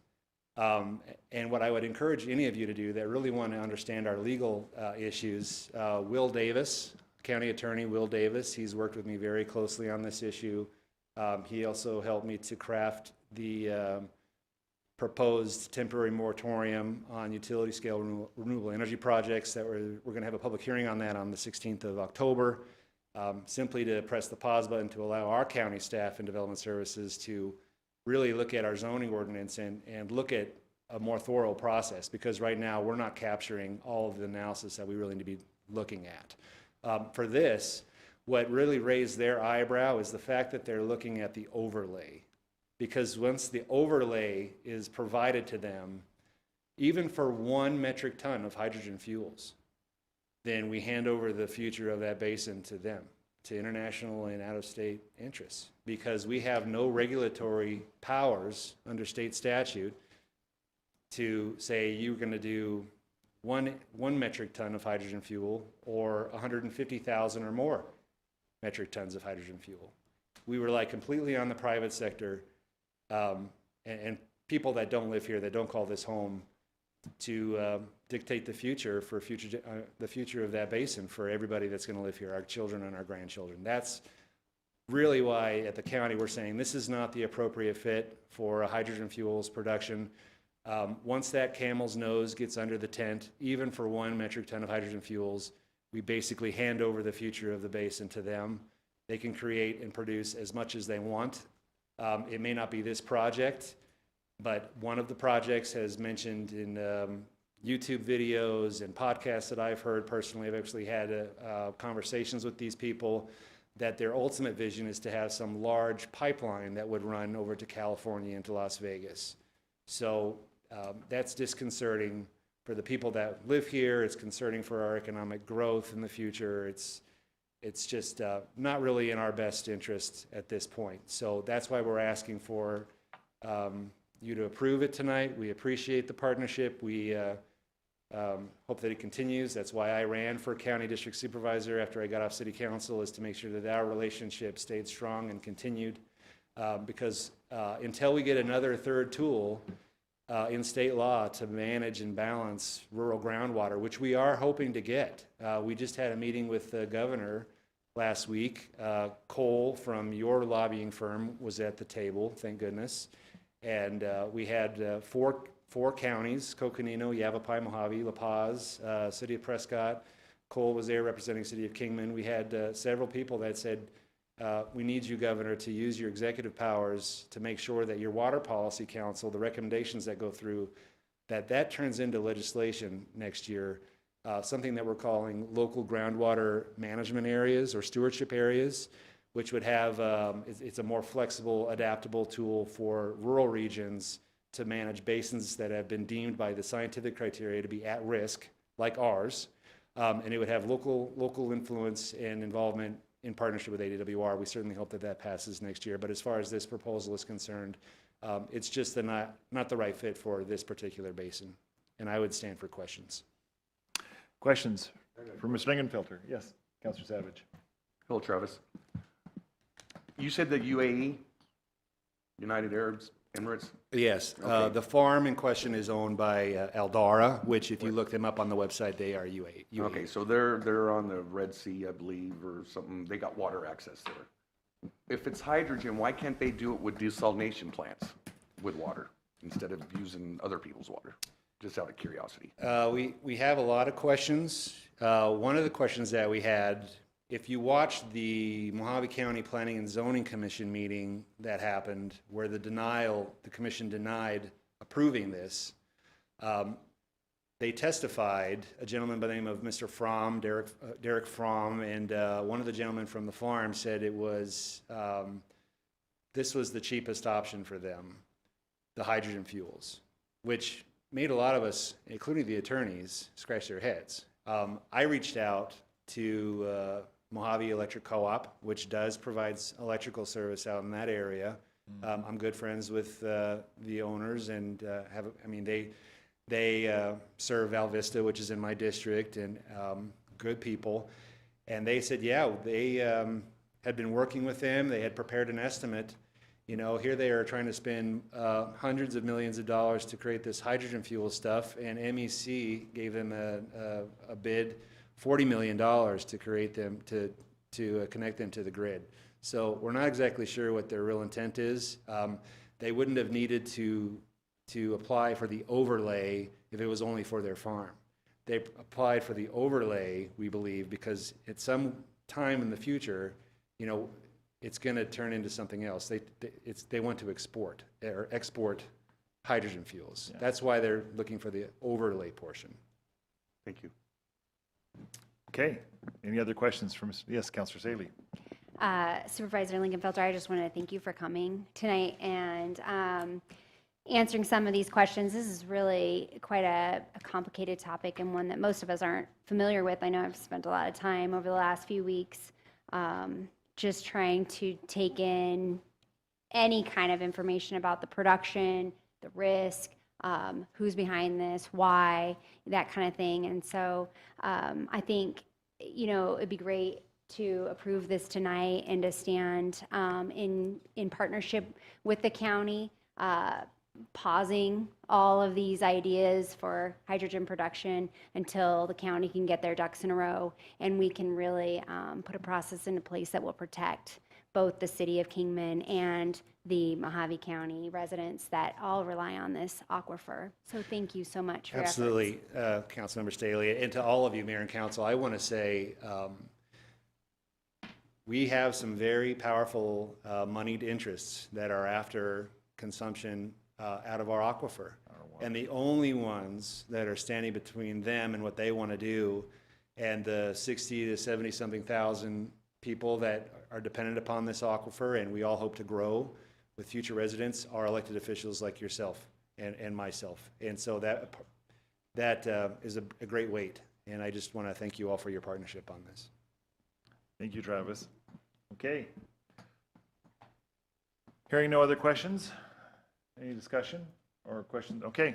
and what I would encourage any of you to do that really want to understand our legal issues, Will Davis, County Attorney Will Davis, he's worked with me very closely on this issue. He also helped me to craft the proposed temporary moratorium on utility scale renewable energy projects that we're going to have a public hearing on that on the 16th of October, simply to press the pause button to allow our county staff and development services to really look at our zoning ordinance and look at a more thorough process, because right now we're not capturing all of the analysis that we really need to be looking at. For this, what really raised their eyebrow is the fact that they're looking at the overlay, because once the overlay is provided to them, even for 1 metric ton of hydrogen fuels, then we hand over the future of that basin to them, to international and out-of-state interests, because we have no regulatory powers under state statute to say you're going to do one metric ton of hydrogen fuel or 150,000 or more metric tons of hydrogen fuel. We rely completely on the private sector and people that don't live here, that don't call this home, to dictate the future for the future of that basin for everybody that's going to live here, our children and our grandchildren. That's really why at the county we're saying this is not the appropriate fit for a hydrogen fuels production. Once that camel's nose gets under the tent, even for 1 metric ton of hydrogen fuels, we basically hand over the future of the basin to them. They can create and produce as much as they want. It may not be this project, but one of the projects has mentioned in YouTube videos and podcasts that I've heard personally. I've actually had conversations with these people that their ultimate vision is to have some large pipeline that would run over to California into Las Vegas. So that's disconcerting for the people that live here. It's concerning for our economic growth in the future. It's just not really in our best interest at this point. So that's why we're asking for you to approve it tonight. We appreciate the partnership. We hope that it continues. That's why I ran for county district supervisor after I got off city council, is to make sure that our relationship stayed strong and continued. Because until we get another third tool in state law to manage and balance rural groundwater, which we are hoping to get. We just had a meeting with the governor last week. Cole from your lobbying firm was at the table, thank goodness. And we had four counties: Coconino, Yavapai, Mojave, La Paz, City of Prescott. Cole was there representing City of Kingman. We had several people that said, we need you, Governor, to use your executive powers to make sure that your Water Policy Council, the recommendations that go through, that turns into legislation next year, something that we're calling local groundwater management areas or stewardship areas, which would have, it's a more flexible, adaptable tool for rural regions to manage basins that have been deemed by the scientific criteria to be at risk, like ours. And it would have local influence and involvement in partnership with ADWR. We certainly hope that that passes next year. But as far as this proposal is concerned, it's just not the right fit for this particular basin. And I would stand for questions. Questions for Mr. Lingenfelter? Yes, Councilor Savage. Hello, Travis. You said the UAE, United Arab Emirates? Yes, Okay. the farm in question is owned by Eldara, which if you look them up on the website, they are UAE. Okay, so they're on the Red Sea, I believe, or something. They got water access there. If it's hydrogen, why can't they do it with desalination plants with water instead of using other people's water? Just out of curiosity. We have a lot of questions. One of the questions that we had, if you watched the Mojave County Planning and Zoning Commission meeting that happened, where the commission denied approving this, they testified, a gentleman by the name of Mr. Fromm, Derek Fromm, and one of the gentlemen from the farm said it was, this was the cheapest option for them, the hydrogen fuels, which made a lot of us, including the attorneys, scratch their heads. I reached out to Mojave Electric Co-op, which provides electrical service out in that area. I'm good friends with the owners, and they serve Val Vista, which is in my district, and good people. And they said, yeah, they had been working with them. They had prepared an estimate. You know, here they are trying to spend hundreds of millions of dollars to create this hydrogen fuel stuff, and MEC gave them a bid, $40 million to create them, to connect them to the grid. So we're not exactly sure what their real intent is. They wouldn't have needed to apply for the overlay if it was only for their farm. They applied for the overlay, we believe, because at some time in the future, you know, it's going to turn into something else. They want to export hydrogen fuels. Yeah. That's why they're looking for the overlay portion. Thank you. Okay. Any other questions from, yes, Councilor Saley. Supervisor Lingenfelter, I just want to thank you for coming tonight and answering some of these questions. This is really quite a complicated topic and one that most of us aren't familiar with. I know I've spent a lot of time over the last few weeks just trying to take in any kind of information about the production, the risk, who's behind this, why, that kind of thing. And so I think, you know, it'd be great to approve this tonight and to stand in partnership with the county, pausing all of these ideas for hydrogen production until the county can get their ducks in a row and we can really put a process into place that will protect both the city of Kingman and the Mojave County residents that all rely on this aquifer. So thank you so much for your efforts. Absolutely, Councilmember Staley, and to all of you, Mayor and Council, I want to say we have some very powerful moneyed interests that are after consumption out of our aquifer. And the only ones that are standing between them and what they want to do and the 60 to 70 something thousand people that are dependent upon this aquifer, and we all hope to grow with future residents, are elected officials like yourself and myself. And so that is a great weight. And I just want to thank you all for your partnership on this. Thank you, Travis. Okay. Hearing no other questions? Any discussion or questions? Okay.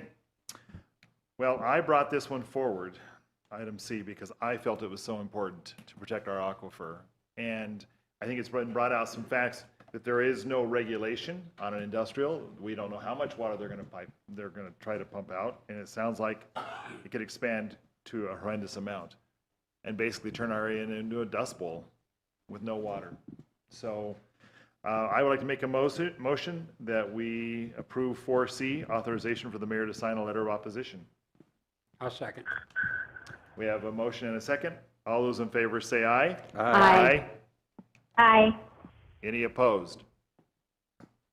Well, I brought this one forward, item C, because I felt it was so important to protect our aquifer. And I think it's been brought out some facts that there is no regulation on an industrial. We don't know how much water they're going to try to pump out. And it sounds like it could expand to a horrendous amount and basically turn our area into a dust bowl with no water. So I would like to make a motion that we approve 4C, authorization for the mayor to sign a letter of opposition. I'll second. We have a motion and a second. All those in favor say aye. Aye. Aye. Any opposed?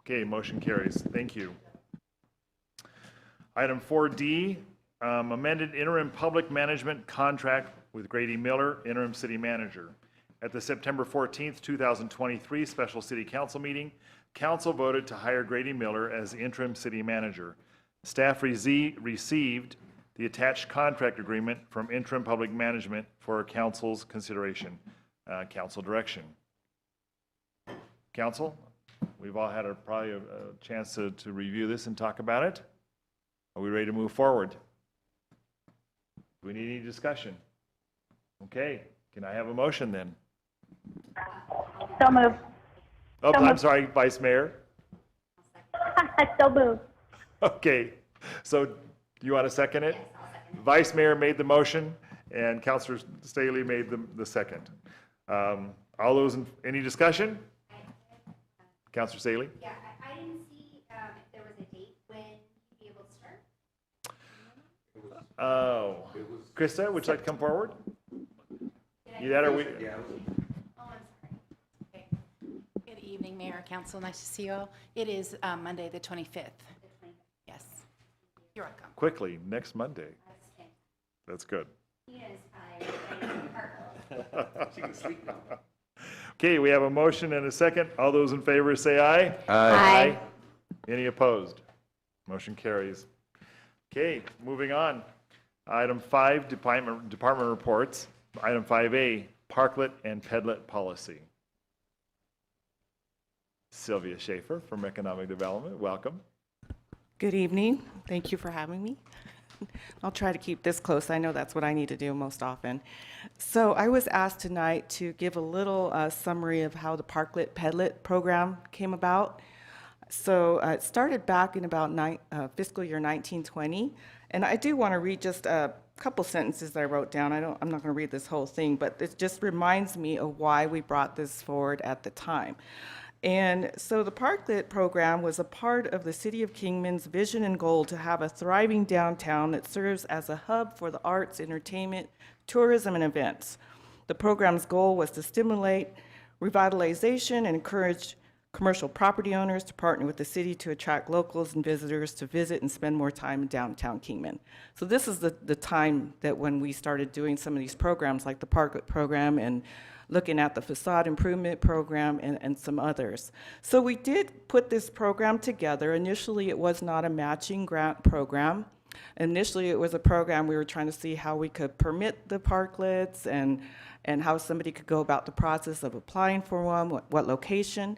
Okay, motion carries. Thank you. Item 4D, amended interim public management contract with Grady Miller, interim city manager. At the September 14th, 2023 special city council meeting, council voted to hire Grady Miller as interim city manager. Staff received the attached contract agreement from interim public management for council's consideration. Council direction. Council, we've all had probably a chance to review this and talk about it. Are we ready to move forward? Do we need any discussion? Okay, can I have a motion then? So moved. Oh, So I'm moved. sorry, Vice Mayor. So moved. Okay, so do you want to second it? Vice Mayor made the motion and Councilor Staley made the second. All those, any discussion? Councilor Staley? Yeah, I didn't see if there was a date when you'd be able to start. Oh, Krista, would you like to come forward? You that or we? Oh, I'm sorry. Okay. Good evening, Mayor, Council. Nice to see you all. It is Monday, the 25th. Yes. You're welcome. Quickly, next Monday. That's good. She can sleep now. Okay, we have a motion and a second. All those in favor say aye. Aye. Any opposed? Motion carries. Okay, moving on. Item 5, department reports. Item 5A, parklet and pedlet policy. Sylvia Schaefer from Economic Development, welcome. Good evening. Thank you for having me. I'll try to keep this close. I know that's what I need to do most often. So I was asked tonight to give a little summary of how the Parklet Pedlet program came about. So it started back in about fiscal year 1920, and I do want to read just a couple sentences that I wrote down. I'm not going to read this whole thing, but it just reminds me of why we brought this forward at the time. And so the Parklet program was a part of the City of Kingman's vision and goal to have a thriving downtown that serves as a hub for the arts, entertainment, tourism, and events. The program's goal was to stimulate revitalization and encourage commercial property owners to partner with the city to attract locals and visitors to visit and spend more time in downtown Kingman. So this is the time that when we started doing some of these programs like the Parklet program and looking at the facade improvement program and some others. So we did put this program together. Initially, it was not a matching grant program. Initially, it was a program we were trying to see how we could permit the parklets and how somebody could go about the process of applying for one, what location.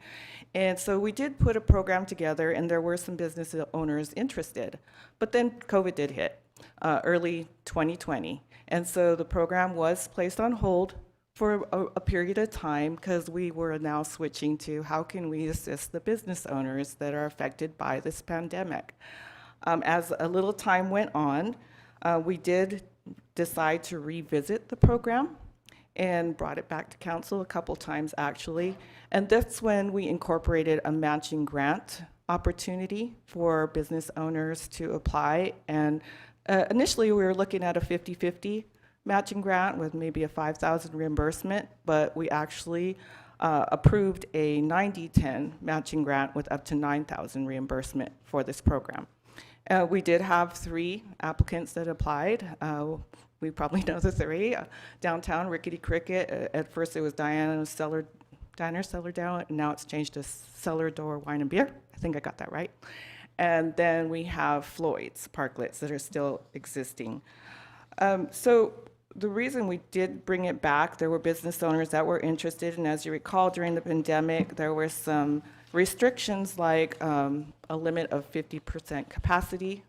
And so we did put a program together, and there were some business owners interested. But then COVID did hit, early 2020. And so the program was placed on hold for a period of time because we were now switching to how can we assist the business owners that are affected by this pandemic. As a little time went on, we did decide to revisit the program, and brought it back to council a couple times, actually. And that's when we incorporated a matching grant opportunity for business owners to apply. And initially, we were looking at a 50-50 matching grant with maybe a $5,000 reimbursement, but we actually approved a 90-10 matching grant with up to $9,000 reimbursement for this program. We did have 3 applicants that applied. We probably know the 3. Downtown, Rickety Cricket. At first, it was Diner Cellar Down, and now it's changed to Cellar Door Wine and Beer. I think I got that right. And then we have Floyd's Parklets that are still existing. So the reason we did bring it back, there were business owners that were interested, and as you recall, during the pandemic, there were some restrictions like a limit of 50% capacity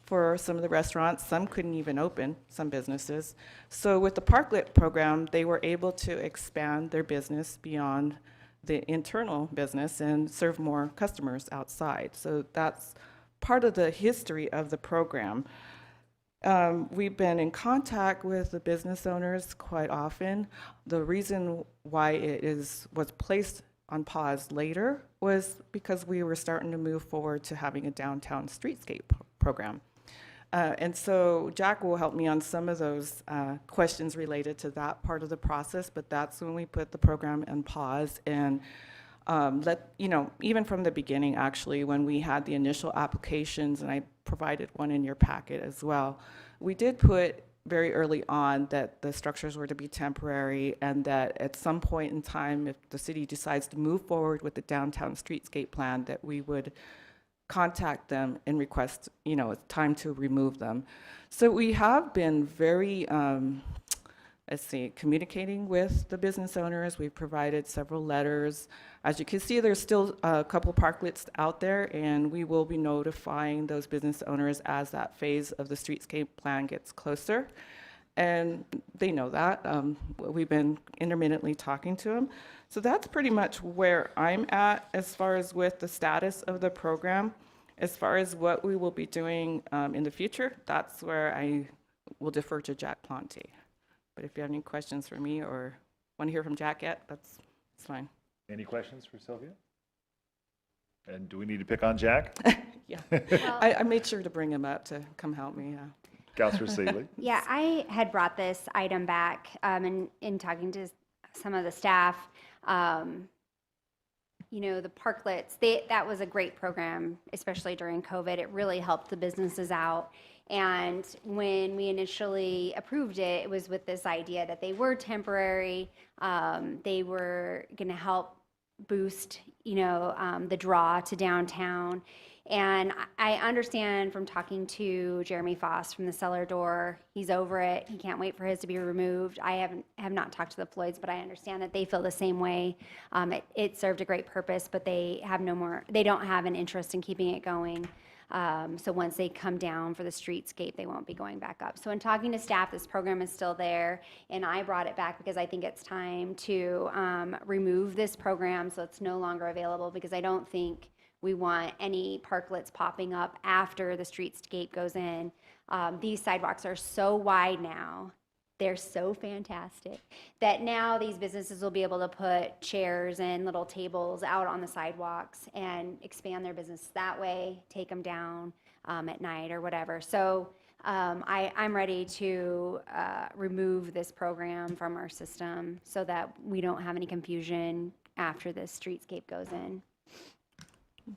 for some of the restaurants. Some couldn't even open, some businesses. So with the Parklet program, they were able to expand their business beyond the internal business and serve more customers outside. So that's part of the history of the program. We've been in contact with the business owners quite often. The reason why it was placed on pause later was because we were starting to move forward to having a downtown streetscape program. And so Jack will help me on some of those questions related to that part of the process, but that's when we put the program on pause and even from the beginning, actually, when we had the initial applications, and I provided one in your packet as well, we did put very early on that the structures were to be temporary and that at some point in time, if the city decides to move forward with the downtown streetscape plan, that we would contact them and request, it's time to remove them. So we have been very, communicating with the business owners. We've provided several letters. As you can see, there's still a couple parklets out there, and we will be notifying those business owners as that phase of the streetscape plan gets closer. And they know that. We've been intermittently talking to them. So that's pretty much where I'm at as far as with the status of the program. As far as what we will be doing in the future, that's where I will defer to Jack Plante. But if you have any questions for me or want to hear from Jack yet, that's fine. Any questions for Sylvia? And do we need to pick on Jack? Yeah. I made sure to bring him up to come help me. Councilor Seeley? Yeah, I had brought this item back in talking to some of the staff. The parklets, that was a great program, especially during COVID. It really helped the businesses out. And when we initially approved it, it was with this idea that they were temporary. They were going to help boost, the draw to downtown. And I understand from talking to Jeremy Foss from the Cellar Door, he's over it. He can't wait for his to be removed. I have not talked to the Floyds, but I understand that they feel the same way. It served a great purpose, but they don't have an interest in keeping it going. So once they come down for the streetscape, they won't be going back up. So in talking to staff, this program is still there, and I brought it back because I think it's time to remove this program so it's no longer available, because I don't think we want any parklets popping up after the streetscape goes in. These sidewalks are so wide now. They're so fantastic that now these businesses will be able to put chairs and little tables out on the sidewalks and expand their business that way, take them down at night or whatever. So I'm ready to remove this program from our system so that we don't have any confusion after the streetscape goes in.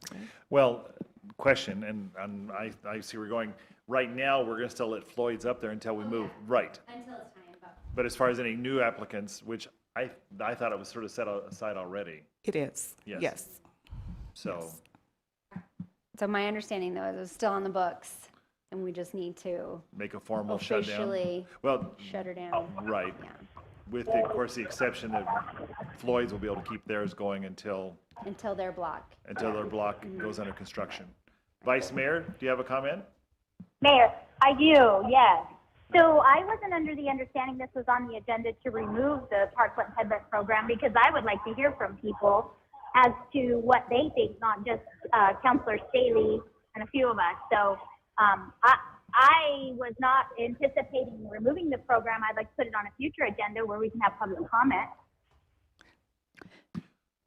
Okay. Well, question, and I see we're going, right now, we're going to still let Floyd's up there until we move. Right. Until it's time. But as far as any new applicants, which I thought it was sort of set aside already. It is. Yes. So. Yes. So my understanding, though, is it's still on the books, and we just need to Make a formal shutdown. officially Well, shut her down. right. Yeah. With, of course, the exception that Floyd's will be able to keep theirs going until Until their block. their block goes under construction. Vice Mayor, do you have a comment? Mayor, I do, yes. So I wasn't under the understanding this was on the agenda to remove the Parklet Headlet program, because I would like to hear from people as to what they think, not just Councilor Staley and a few of us. So I was not anticipating removing the program. I'd like to put it on a future agenda where we can have public comment.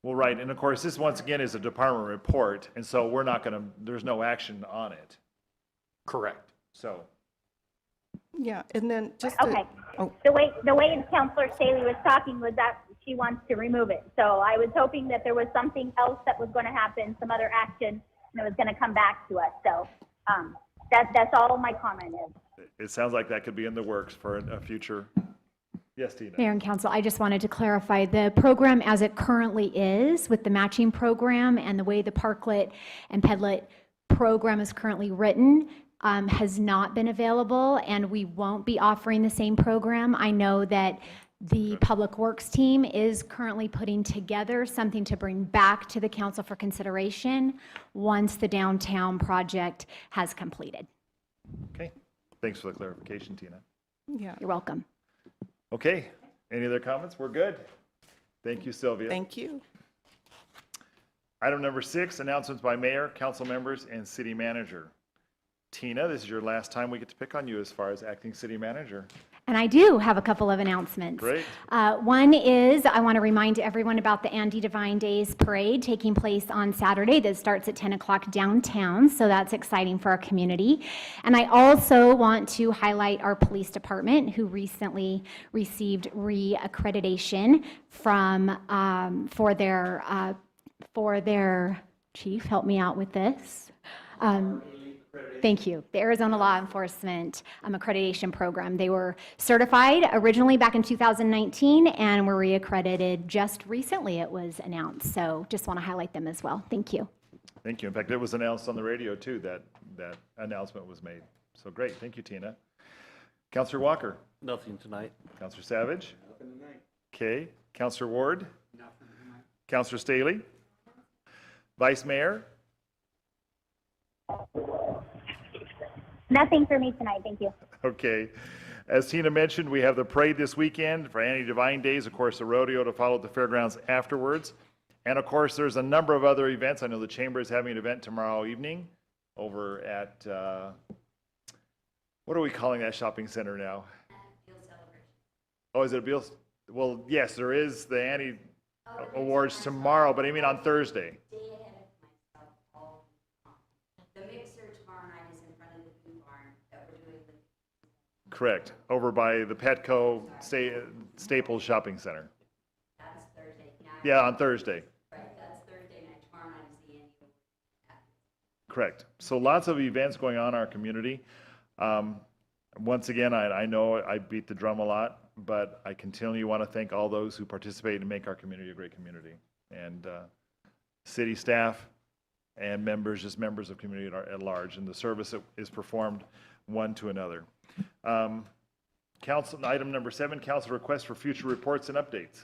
Well, right, and of course, this once again is a department report, and so we're not gonna, there's no action on it, Correct. so. Yeah, and then just to- Okay. oh, The way Councilor Staley was talking was that she wants to remove it. So I was hoping that there was something else that was going to happen, some other action, and it was going to come back to us. So that's all my comment is. It sounds like that could be in the works for a future. Yes, Tina? Mayor and Council, I just wanted to clarify, the program as it currently is with the matching program and the way the Parklet and Pedlet program is currently written has not been available, and we won't be offering the same program. I know that the Public Works team is currently putting together something to bring back to the council for consideration once the downtown project has completed. Okay, thanks for the clarification, Tina. yeah, You're welcome. Okay, any other comments? We're good. Thank you, Sylvia. thank you. Item number 6, announcements by mayor, council members, and city manager. Tina, this is your last time we get to pick on you as far as acting city manager. And I do have a couple of announcements. Great. One is I want to remind everyone about the Andy Divine Days Parade taking place on Saturday that starts at 10 o'clock downtown, so that's exciting for our community. And I also want to highlight our police department, who recently received re-accreditation from for their chief, help me out with this. Thank you. The Arizona Law Enforcement Accreditation Program. They were certified originally back in 2019 and were reaccredited just recently, it was announced. So just want to highlight them as well. Thank you. Thank you. In fact, it was announced on the radio too, that announcement was made. So great. Thank you, Tina. Councilor Walker. Nothing tonight. Councilor Savage. Nothing tonight. Okay. Councilor Ward. Nothing tonight. Councilor Staley. Vice Mayor. Nothing for me tonight. Thank you. Okay. As Tina mentioned, we have the parade this weekend for Andy Divine Days, of course, the rodeo to follow at the fairgrounds afterwards. And of course, there's a number of other events. I know the Chamber is having an event tomorrow evening over at, what are we calling that shopping center now? Oh, is it a Beal? Well, yes, there is the Andy Awards tomorrow, but I mean on Thursday. Correct, over by the Petco Staples Shopping Center. That's Thursday. Yeah, on Thursday. Right, that's Thursday night. Tomorrow night is the annual. Correct. So lots of events going on in our community. Once again, I know I beat the drum a lot, but I continually want to thank all those who participate and make our community a great community. And city staff and members, just members of community at large, and the service that is performed one to another. Council, item number 7, council request for future reports and updates.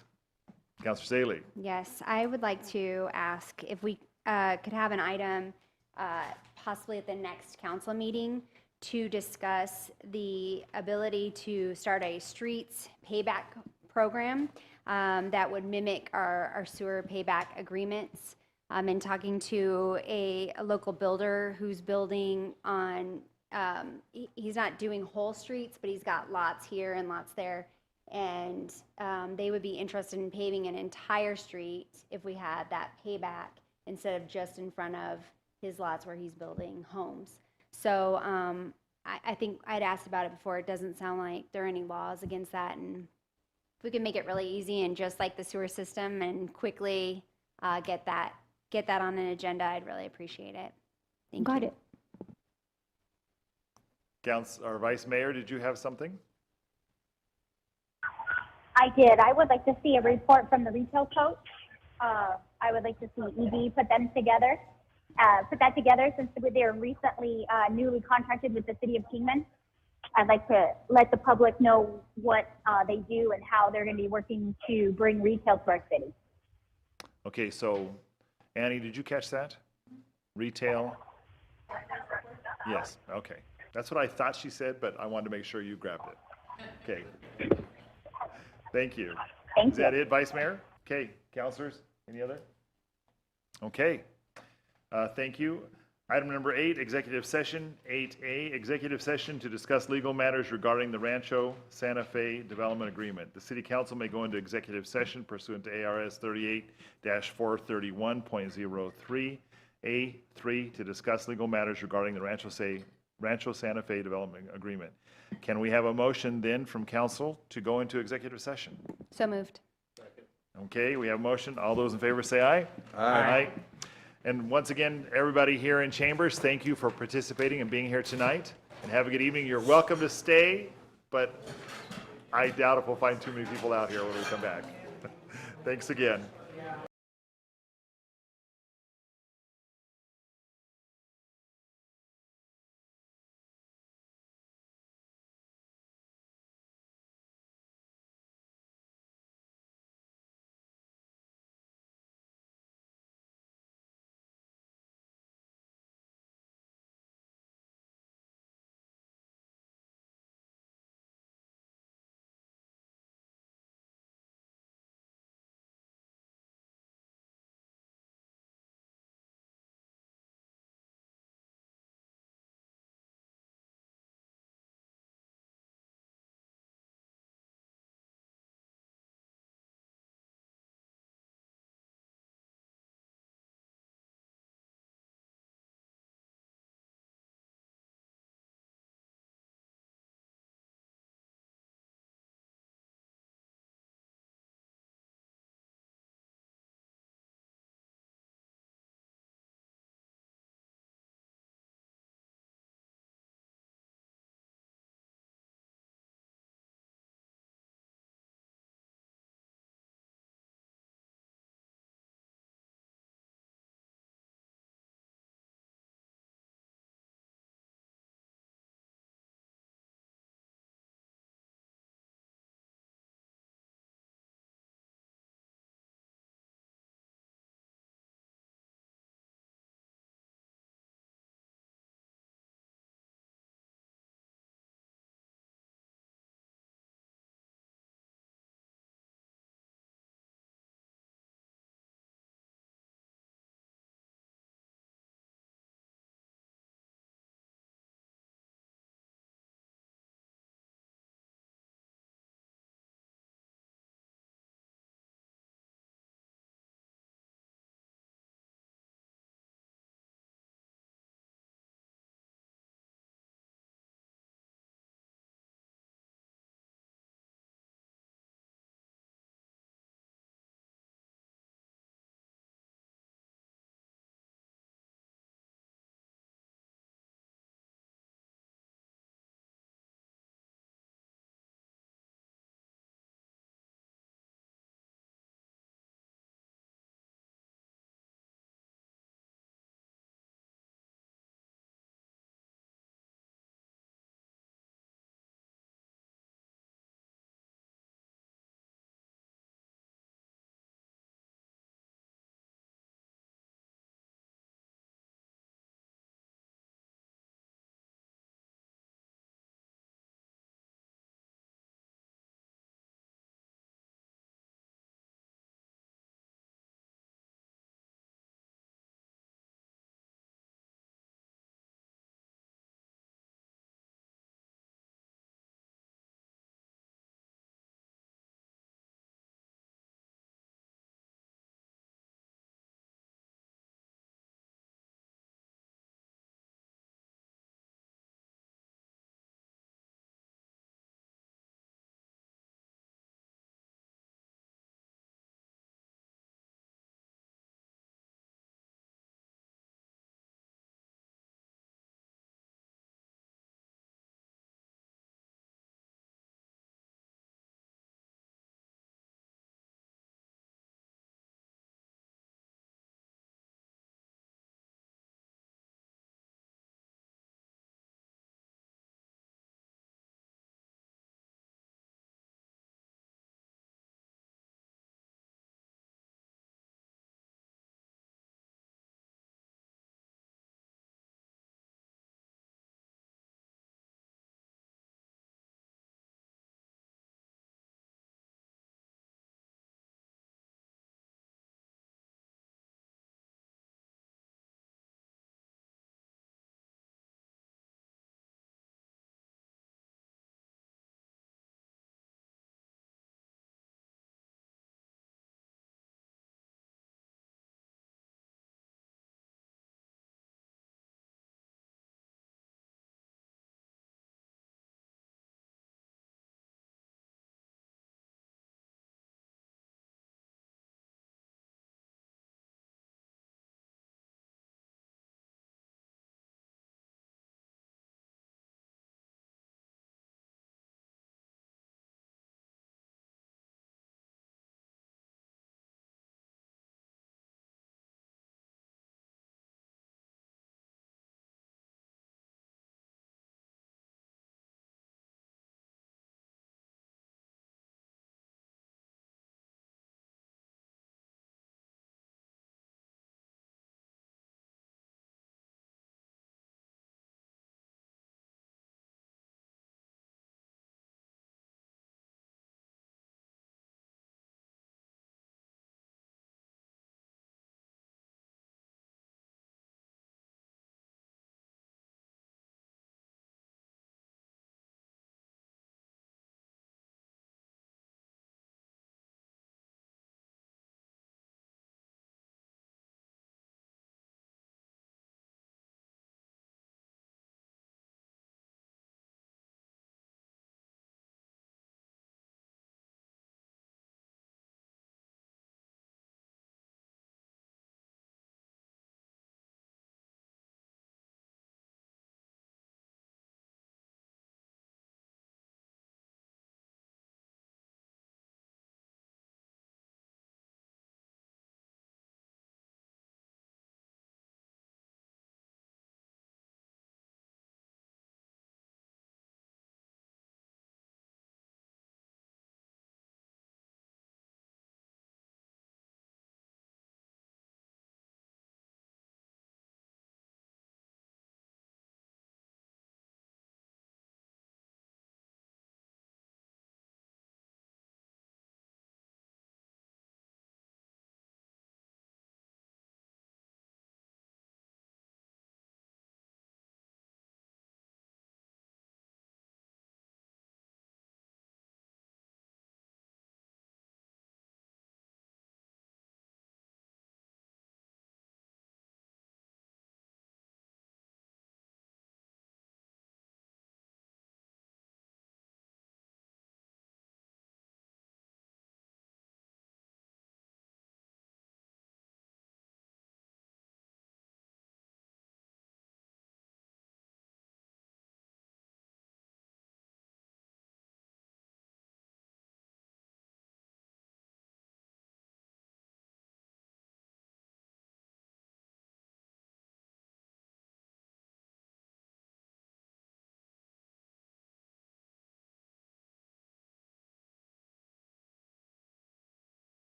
Councilor Staley. Yes, I would like to ask if we could have an item possibly at the next council meeting to discuss the ability to start a streets payback program that would mimic our sewer payback agreements. And talking to a local builder who's building on, he's not doing whole streets, but he's got lots here and lots there. And they would be interested in paving an entire street if we had that payback instead of just in front of his lots where he's building homes. So I think I'd asked about it before. It doesn't sound like there are any laws against that. And if we can make it really easy and just like the sewer system and quickly get that on an agenda, I'd really appreciate it. Thank you. Got it. Council, or Vice Mayor, did you have something? I did. I would like to see a report from the retail coach. I would like to see ED put that together since they're recently newly contracted with the city of Kingman. I'd like to let the public know what they do and how they're going to be working to bring retail to our city. Okay, so Annie, did you catch that? Retail? Yes, okay. That's what I thought she said, but I wanted to make sure you grabbed it. Okay. Thank you. Is that it, Vice Mayor? Okay, councilors, any other? Okay. Thank you. Item number 8, executive session. 8A, executive session to discuss legal matters regarding the Rancho Santa Fe Development Agreement. The city council may go into executive session pursuant to ARS 38-431.03A3 to discuss legal matters regarding the Rancho Santa Fe Development Agreement. Can we have a motion then from council to go into executive session? So moved. Okay, we have a motion. All those in favor say aye. Aye. And once again, everybody here in Chambers, thank you for participating and being here tonight. And have a good evening. You're welcome to stay, but I doubt if we'll find too many people out here when we come back. Thanks again.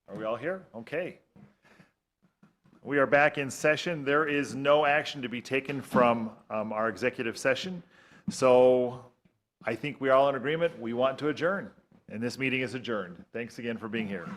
Are we all here? Okay. We are back in session. There is no action to be taken from our executive session. So I think we are all in agreement. We want to adjourn, and this meeting is adjourned. Thanks again for being here.